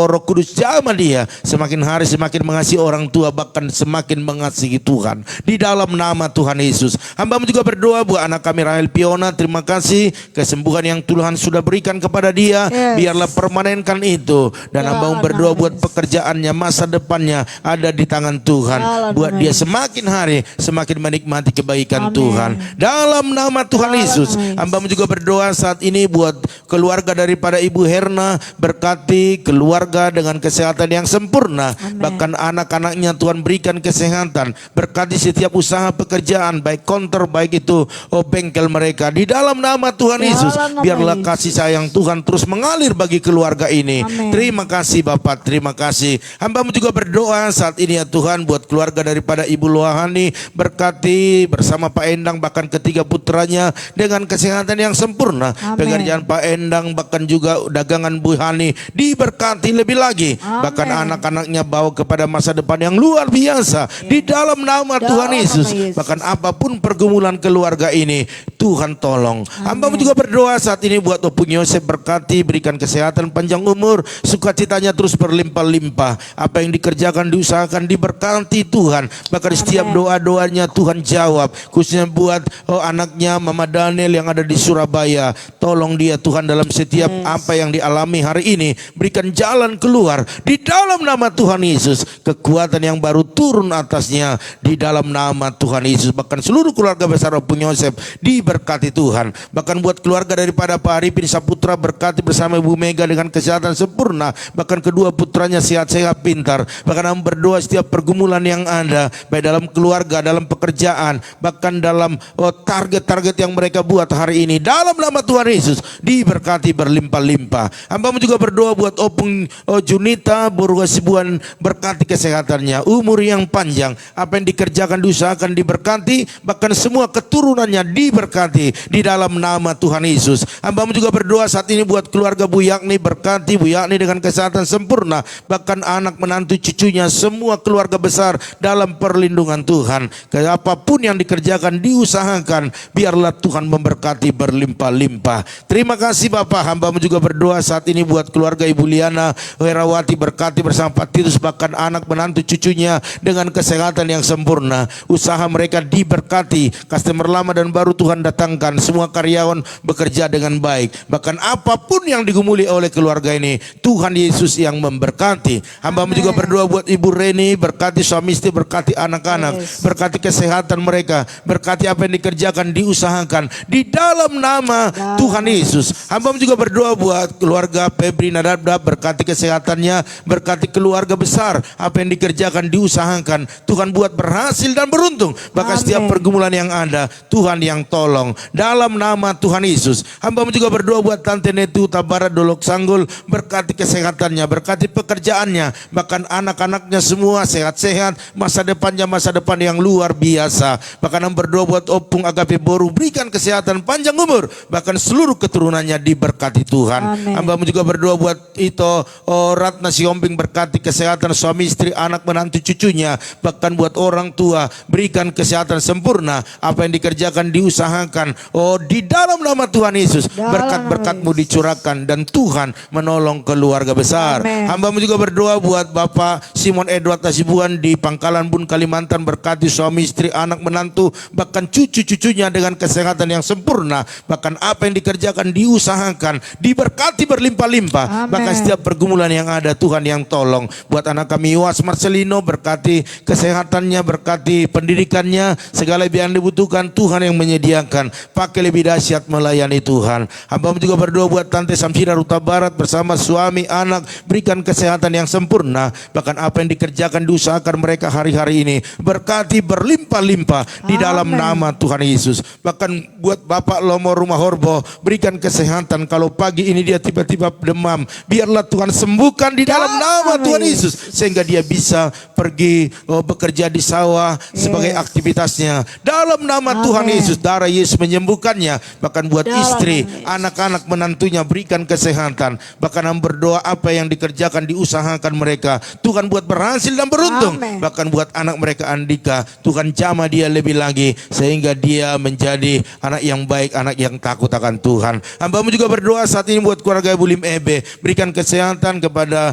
S1: Roh Kudus jamah dia, semakin hari semakin mengasihi orang tua, bahkan semakin mengasihi Tuhan di dalam nama Tuhan Yesus. Hamba juga berdoa buat anak kami Rahel Piona, terima kasih kesembuhan yang Tuhan sudah berikan kepada dia, biarlah permanenkan itu. Dan hamba berdoa buat pekerjaannya, masa depannya ada di tangan Tuhan, buat dia semakin hari semakin menikmati kebaikan Tuhan dalam nama Tuhan Yesus. Hamba juga berdoa saat ini buat keluarga daripada Ibu Herna, berkati keluarga dengan kesehatan yang sempurna, bahkan anak-anaknya Tuhan berikan kesehatan, berkati setiap usaha pekerjaan, baik konter, baik itu bengkel mereka di dalam nama Tuhan Yesus. Biarlah kasih sayang Tuhan terus mengalir bagi keluarga ini. Terima kasih Bapak, terima kasih. Hamba juga berdoa saat ini ya Tuhan buat keluarga daripada Ibu Luahani, berkati bersama Pak Endang bahkan ketiga putranya dengan kesehatan yang sempurna. Pekerjaan Pak Endang bahkan juga dagangan Bu Hani diberkati lebih lagi, bahkan anak-anaknya bawa kepada masa depan yang luar biasa di dalam nama Tuhan Yesus. Bahkan apapun pergumulan keluarga ini Tuhan tolong. Hamba juga berdoa saat ini buat Opung Yosef, berkati, berikan kesehatan, panjang umur, sukacitanya terus berlimpah-limpah. Apa yang dikerjakan, diusahakan, diberkati Tuhan. Bahkan setiap doa-doanya Tuhan jawab, khususnya buat anaknya Mama Daniel yang ada di Surabaya. Tolong dia Tuhan dalam setiap apa yang dialami hari ini, berikan jalan keluar di dalam nama Tuhan Yesus. Kekuatan yang baru turun atasnya di dalam nama Tuhan Yesus. Bahkan seluruh keluarga besar Opung Yosef diberkati Tuhan. Bahkan buat keluarga daripada Pak Arifin Saputra, berkati bersama Ibu Mega dengan kesehatan sempurna, bahkan kedua putranya sehat-sehat pintar. Bahkan berdoa setiap pergumulan yang ada baik dalam keluarga, dalam pekerjaan, bahkan dalam target-target yang mereka buat hari ini dalam nama Tuhan Yesus diberkati berlimpah-limpah. Hamba juga berdoa buat Opung Junita Burwasibuan, berkati kesehatannya, umur yang panjang, apa yang dikerjakan diusahakan diberkati, bahkan semua keturunannya diberkati di dalam nama Tuhan Yesus. Hamba juga berdoa saat ini buat keluarga Bu Yakni, berkati Bu Yakni dengan kesehatan sempurna, bahkan anak menantu cucunya semua keluarga besar dalam perlindungan Tuhan. Apapun yang dikerjakan diusahakan, biarlah Tuhan memberkati berlimpah-limpah. Terima kasih Bapak. Hamba juga berdoa saat ini buat keluarga Ibu Liana Herawati, berkati bersama Pak Titus, bahkan anak menantu cucunya dengan kesehatan yang sempurna. Usaha mereka diberkati, customer lama dan baru Tuhan datangkan, semua karyawan bekerja dengan baik. Bahkan apapun yang digumuli oleh keluarga ini, Tuhan Yesus yang memberkati. Hamba juga berdoa buat Ibu Reni, berkati suami istri, berkati anak-anak, berkati kesehatan mereka, berkati apa yang dikerjakan, diusahakan di dalam nama Tuhan Yesus. Hamba juga berdoa buat keluarga Febri Nadab, berkati kesehatannya, berkati keluarga besar, apa yang dikerjakan, diusahakan, Tuhan buat berhasil dan beruntung. Bahkan setiap pergumulan yang ada, Tuhan yang tolong dalam nama Tuhan Yesus. Hamba juga berdoa buat Tante Netu Tabarat Dolok Sanggul, berkati kesehatannya, berkati pekerjaannya, bahkan anak-anaknya semua sehat-sehat, masa depan yang luar biasa. Bahkan berdoa buat Opung Agape Boru, berikan kesehatan, panjang umur, bahkan seluruh keturunannya diberkati Tuhan. Hamba juga berdoa buat Ito Ratna Siombing, berkati kesehatan suami istri, anak menantu cucunya, bahkan buat orang tua berikan kesehatan kesehatan sempurna. Apa yang dikerjakan diusahakan. Di dalam nama Tuhan Yesus, berkat-berkat-Mu dicurahkan dan Tuhan menolong keluarga besar. Hamba-Mu juga berdoa buat Bapak Simon Edward Hasibuan di Pangkalan Bun, Kalimantan. Berkati suami, istri, anak, menantu, bahkan cucu-cucunya dengan kesehatan yang sempurna. Bahkan apa yang dikerjakan diusahakan, diberkati berlimpah-limpah. Bahkan setiap pergumulan yang ada Tuhan yang tolong. Buat anak kami Yuas Marcelino, berkati kesehatannya, berkati pendidikannya, segala yang dibutuhkan Tuhan yang menyediakan. Pakai lebih dahsyat melayani Tuhan. Hamba juga berdoa buat Tante Samsira Ruta Barat bersama suami, anak, berikan kesehatan yang sempurna. Bahkan apa yang dikerjakan diusahakan mereka hari-hari ini, berkati berlimpah-limpah di dalam nama Tuhan Yesus. Bahkan buat Bapak Lomo Rumah Horbo, berikan kesehatan. Kalau pagi ini dia tiba-tiba demam, biarlah Tuhan sembuhkan di dalam nama Tuhan Yesus, sehingga dia bisa pergi bekerja di sawah sebagai aktivitasnya. Dalam nama Tuhan Yesus, darah Yesus menyembuhkannya. Bahkan buat istri, anak-anak, menantunya, berikan kesehatan. Bahkan berdoa apa yang dikerjakan diusahakan mereka, Tuhan buat berhasil dan beruntung. Bahkan buat anak mereka Andika, Tuhan jamah dia lebih lagi sehingga dia menjadi anak yang baik, anak yang takut akan Tuhan. Hamba-Mu juga berdoa saat ini buat keluarga Bulim Ebe, berikan kesehatan kepada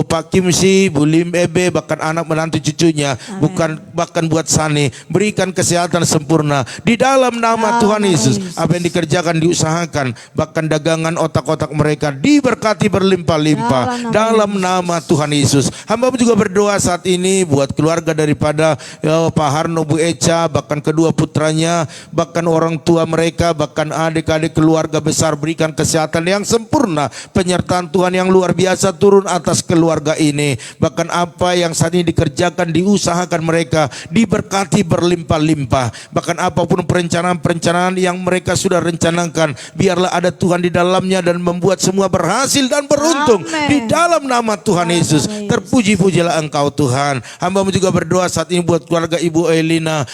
S1: Pak Kimsi, Bulim Ebe, bahkan anak menantu cucunya. Bahkan buat Sani, berikan kesehatan sempurna di dalam nama Tuhan Yesus. Apa yang dikerjakan diusahakan, bahkan dagangan otak-otak mereka diberkati berlimpah-limpah dalam nama Tuhan Yesus. Hamba juga berdoa saat ini buat keluarga daripada Pak Harno, Bu Eca, bahkan kedua putranya, bahkan orang tua mereka, bahkan adik-adik keluarga besar, berikan kesehatan yang sempurna. Penyertaan Tuhan yang luar biasa turun atas keluarga ini. Bahkan apa yang saat ini dikerjakan diusahakan mereka diberkati berlimpah-limpah. Bahkan apapun perencanaan-perencanaan yang mereka sudah rencanakan, biarlah ada Tuhan di dalamnya dan membuat semua berhasil dan beruntung. Di dalam nama Tuhan Yesus, terpuji-pujilah Engkau Tuhan. Hamba-Mu juga berdoa saat ini buat keluarga Ibu Elina,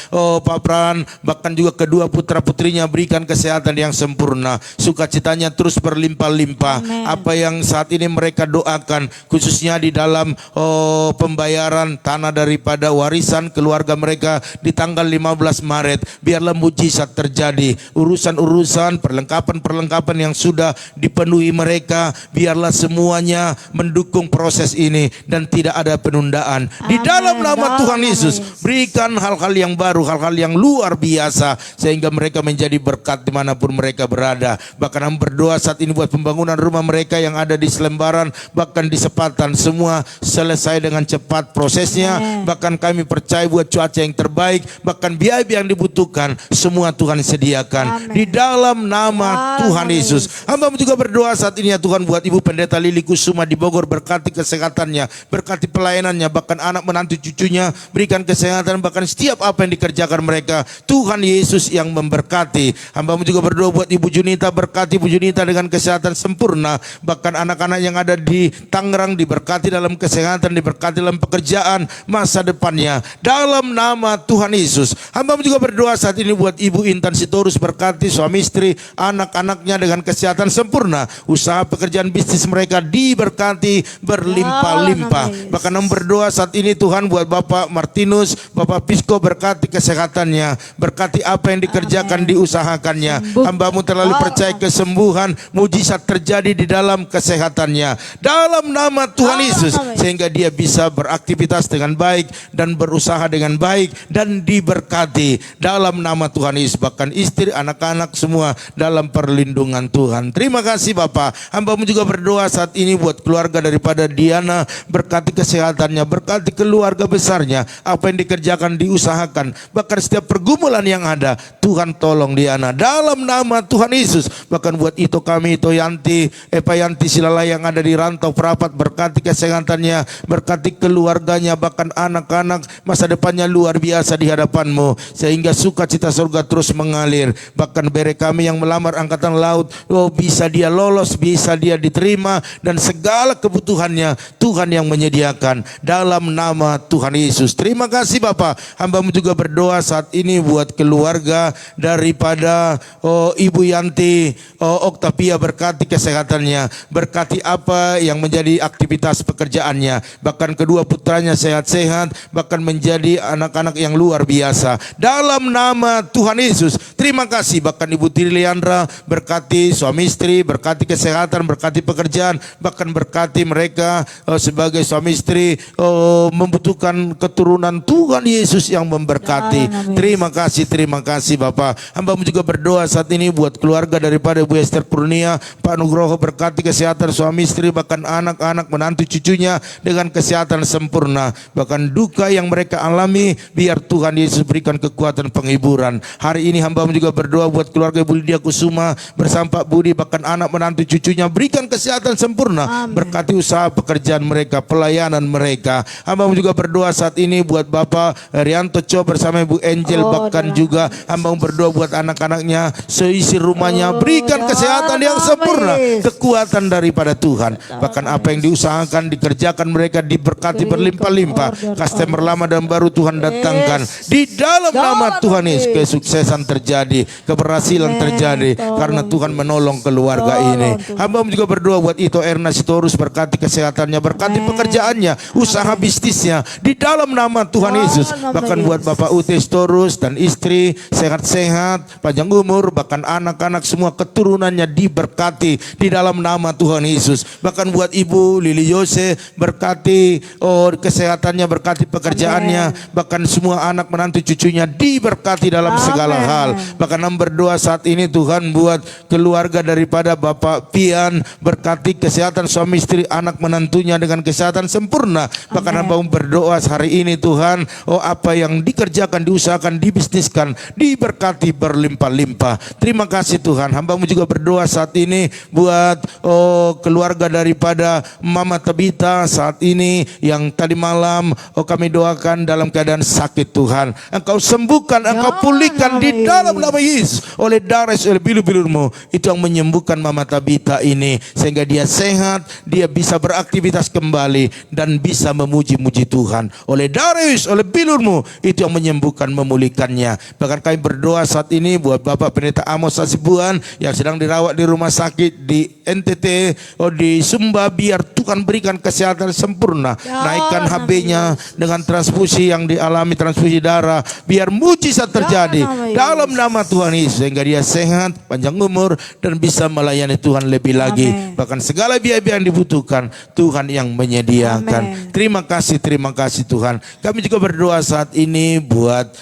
S1: Pak Pran, bahkan juga kedua putra-putrinya, berikan kesehatan yang sempurna. Sukacitanya terus berlimpah-limpah. Apa yang saat ini mereka doakan, khususnya di dalam pembayaran tanah daripada warisan keluarga mereka di tanggal 15 Maret, biarlah mujizat terjadi. Urusan-urusan, perlengkapan-perlengkapan yang sudah dipenuhi mereka, biarlah semuanya mendukung proses ini dan tidak ada penundaan. Di dalam nama Tuhan Yesus, berikan hal-hal yang baru, hal-hal yang luar biasa, sehingga mereka menjadi berkat dimanapun mereka berada. Bahkan berdoa saat ini buat pembangunan rumah mereka yang ada di Selembaran, bahkan di Sepatan, semua selesai dengan cepat prosesnya. Bahkan kami percaya buat cuaca yang terbaik, bahkan biaya yang dibutuhkan, semua Tuhan sediakan. Di dalam nama Tuhan Yesus. Hamba juga berdoa saat ini ya Tuhan buat Ibu Pendeta Lili Kusuma di Bogor, berkati kesehatannya, berkati pelayanannya, bahkan anak menantu cucunya, berikan kesehatan, bahkan setiap apa yang dikerjakan mereka, Tuhan Yesus yang memberkati. Hamba juga berdoa buat Ibu Junita, berkati Ibu Junita dengan kesehatan sempurna, bahkan anak-anak yang ada di Tangerang diberkati dalam kesehatan, diberkati dalam pekerjaan, masa depannya, dalam nama Tuhan Yesus. Hamba juga berdoa saat ini buat Ibu Intan Sitorus, berkati suami istri, anak-anaknya dengan kesehatan sempurna, usaha pekerjaan bisnis mereka diberkati berlimpah-limpah. Bahkan berdoa saat ini Tuhan buat Bapak Martinus, Bapak Pisko, berkati kesehatannya, berkati apa yang dikerjakan diusahakannya. Hamba-Mu terlalu percaya kesembuhan, mujizat terjadi di dalam kesehatannya dalam nama Tuhan Yesus, sehingga dia bisa beraktivitas dengan baik dan berusaha dengan baik dan diberkati dalam nama Tuhan Yesus. Bahkan istri, anak-anak semua dalam perlindungan Tuhan. Terima kasih Bapak. Hamba-Mu juga berdoa saat ini buat keluarga daripada Diana, berkati kesehatannya, berkati keluarga besarnya, apa yang dikerjakan diusahakan, bahkan setiap pergumulan yang ada, Tuhan tolong Diana dalam nama Tuhan Yesus. Bahkan buat itu kami, itu Yanti, Epa Yanti Silala yang ada di rantau Perapat, berkati kesehatannya, berkati keluarganya, bahkan anak-anak, masa depannya luar biasa di hadapan-Mu, sehingga sukacita surga terus mengalir. Bahkan bere kami yang melamar angkatan laut, bisa dia lolos, bisa dia diterima, dan segala kebutuhannya Tuhan yang menyediakan dalam nama Tuhan Yesus. Terima kasih Bapak. Hamba-Mu juga berdoa saat ini buat keluarga daripada Ibu Yanti Oktavia, berkati kesehatannya, berkati apa yang menjadi aktivitas pekerjaannya, bahkan kedua putranya sehat-sehat, bahkan menjadi anak-anak yang luar biasa. biasa. Dalam nama Tuhan Yesus, terima kasih. Bahkan Ibu Tiri Leandra, berkati suami istri, berkati kesehatan, berkati pekerjaan, bahkan berkati mereka sebagai suami istri membutuhkan keturunan. Tuhan Yesus yang memberkati. Terima kasih Bapak. Hamba juga berdoa saat ini buat keluarga daripada Ibu Esther Purnia, Pak Nugroho, berkati kesehatan suami istri, bahkan anak-anak, menantu cucunya dengan kesehatan sempurna. Bahkan duka yang mereka alami, biar Tuhan Yesus berikan kekuatan penghiburan. Hari ini hamba juga berdoa buat keluarga Ibu Lydia Kusuma bersama Pak Budi, bahkan anak menantu cucunya, berikan kesehatan sempurna. Amin. Berkati usaha pekerjaan mereka, pelayanan mereka. Hamba juga berdoa saat ini buat Bapak Rianto Cho bersama Ibu Angel, bahkan juga hamba berdoa buat anak-anaknya, seisi rumahnya, berikan kesehatan yang sempurna, kekuatan daripada Tuhan. Bahkan apa yang diusahakan, dikerjakan mereka diberkati berlimpah-limpah. Customer lama dan baru Tuhan datangkan. Di dalam nama Tuhan Yesus, kesuksesan terjadi, keberhasilan terjadi, karena Tuhan menolong keluarga ini. Hamba juga berdoa buat Ito Erna Sitorus, berkati kesehatannya, berkati pekerjaannya, usaha bisnisnya, di dalam nama Tuhan Yesus. Bahkan buat Bapak Ute Sitorus dan istri, sehat-sehat, panjang umur, bahkan anak-anak semua keturunannya diberkati di dalam nama Tuhan Yesus. Bahkan buat Ibu Lili Yose, berkati kesehatannya, berkati pekerjaannya, bahkan semua anak menantu cucunya diberkati dalam segala hal. Bahkan berdoa saat ini Tuhan buat keluarga daripada Bapak Pian, berkati kesehatan suami istri, anak menantunya dengan kesehatan sempurna. Bahkan hamba berdoa hari ini Tuhan, apa yang dikerjakan, diusahakan, dibisniskan, diberkati berlimpah-limpah. Terima kasih Tuhan. Hamba juga berdoa saat ini buat keluarga daripada Mama Tabita saat ini yang tadi malam kami doakan dalam keadaan sakit. Tuhan, Engkau sembuhkan, Engkau pulihkan di dalam nama Yesus. Oleh darah, oleh bilur-bilur-Mu, itu yang menyembuhkan Mama Tabita ini, sehingga dia sehat, dia bisa beraktivitas kembali dan bisa memuji-muji Tuhan. Oleh darah Yesus, oleh bilur-Mu, itu yang menyembuhkan, memulihkannya. Bahkan kami berdoa saat ini buat Bapak Pendeta Amos Hasibuan yang sedang dirawat di rumah sakit di NTT, di Sumba, biar Tuhan berikan kesehatan sempurna. Naikkan HB-nya dengan transfusi yang dialami, transfusi darah, biar mujizat terjadi dalam nama Tuhan Yesus, sehingga dia sehat, panjang umur, dan bisa melayani Tuhan lebih lagi. Bahkan segala biaya-biaya yang dibutuhkan, Tuhan yang menyediakan. Terima kasih Tuhan. Kami juga berdoa saat ini buat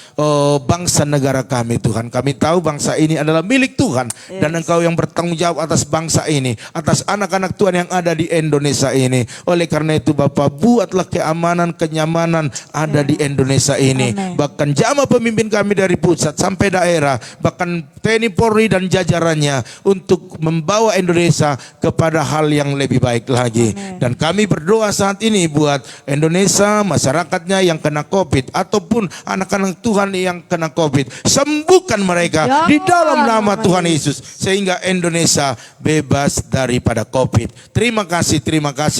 S1: bangsa negara kami Tuhan. Kami tahu bangsa ini adalah milik Tuhan, dan Engkau yang bertanggung jawab atas bangsa ini, atas anak-anak Tuhan yang ada di Indonesia ini. Oleh karena itu Bapak, buatlah keamanan, kenyamanan ada di Indonesia ini. Bahkan jamaah pemimpin kami dari pusat sampai daerah, bahkan TNI Polri dan jajarannya, untuk membawa Indonesia kepada hal yang lebih baik lagi. Dan kami berdoa saat ini buat Indonesia, masyarakatnya yang kena COVID, ataupun anak-anak Tuhan yang kena COVID, sembuhkan mereka di dalam nama Tuhan Yesus, sehingga Indonesia bebas daripada COVID. Terima kasih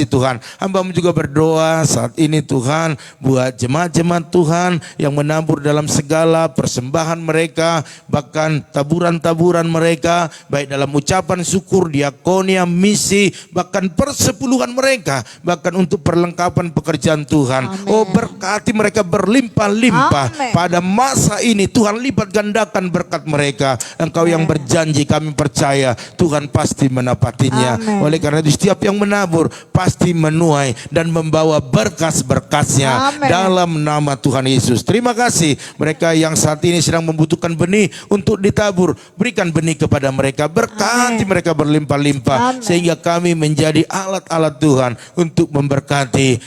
S1: Tuhan. Hamba juga berdoa saat ini Tuhan buat jemaat-jemaat Tuhan yang menabur dalam segala persembahan mereka, bahkan taburan-taburan mereka, baik dalam ucapan syukur, diakonia, misi, bahkan persepuluhan mereka, bahkan untuk perlengkapan pekerjaan Tuhan. Berkati mereka berlimpah-limpah pada masa ini. Tuhan lipat gandakan berkat mereka. Engkau yang berjanji, kami percaya Tuhan pasti menepatinya. Oleh karena itu setiap yang menabur pasti menuai dan membawa berkas-berkasnya dalam nama Tuhan Yesus. Terima kasih mereka yang saat ini sedang membutuhkan benih untuk ditabur, berikan benih kepada mereka, berkati mereka berlimpah-limpah, sehingga kami menjadi alat-alat Tuhan untuk memberkati,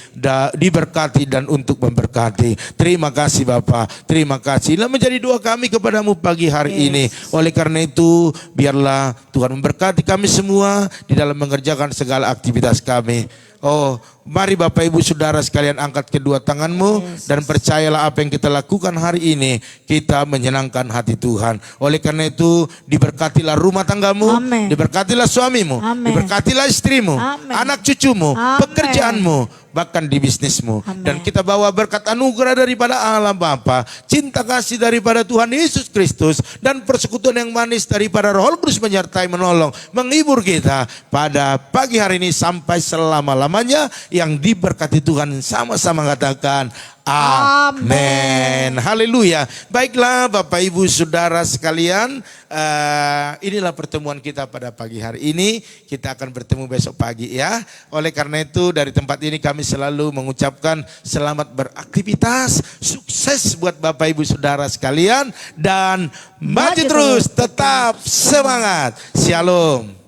S1: diberkati dan untuk memberkati. Terima kasih Bapak, terima kasih. Inilah menjadi doa kami kepadamu pagi hari ini. Oleh karena itu biarlah Tuhan memberkati kami semua di dalam mengerjakan segala aktivitas kami. Mari Bapak Ibu Saudara sekalian, angkat kedua tanganmu dan percayalah apa yang kita lakukan hari ini, kita menyenangkan hati Tuhan. Oleh karena itu diberkatilah rumah tanggamu, diberkatilah suamimu, diberkatilah istrimu, anak cucumu, pekerjaanmu, bahkan di bisnismu. Dan kita bawa berkat anugerah daripada Allah Bapa, cinta kasih daripada Tuhan Yesus Kristus, dan persekutuan yang manis daripada Roh Kudus menyertai, menolong, menghibur kita pada pagi hari ini sampai selama-lamanya. Yang diberkati Tuhan sama-sama katakan Amin. Haleluya. Baiklah Bapak Ibu Saudara sekalian, inilah pertemuan kita pada pagi hari ini. Kita akan bertemu besok pagi ya. Oleh karena itu dari tempat ini kami selalu mengucapkan selamat beraktivitas, sukses buat Bapak Ibu Saudara sekalian, dan maju terus, tetap semangat. Shalom.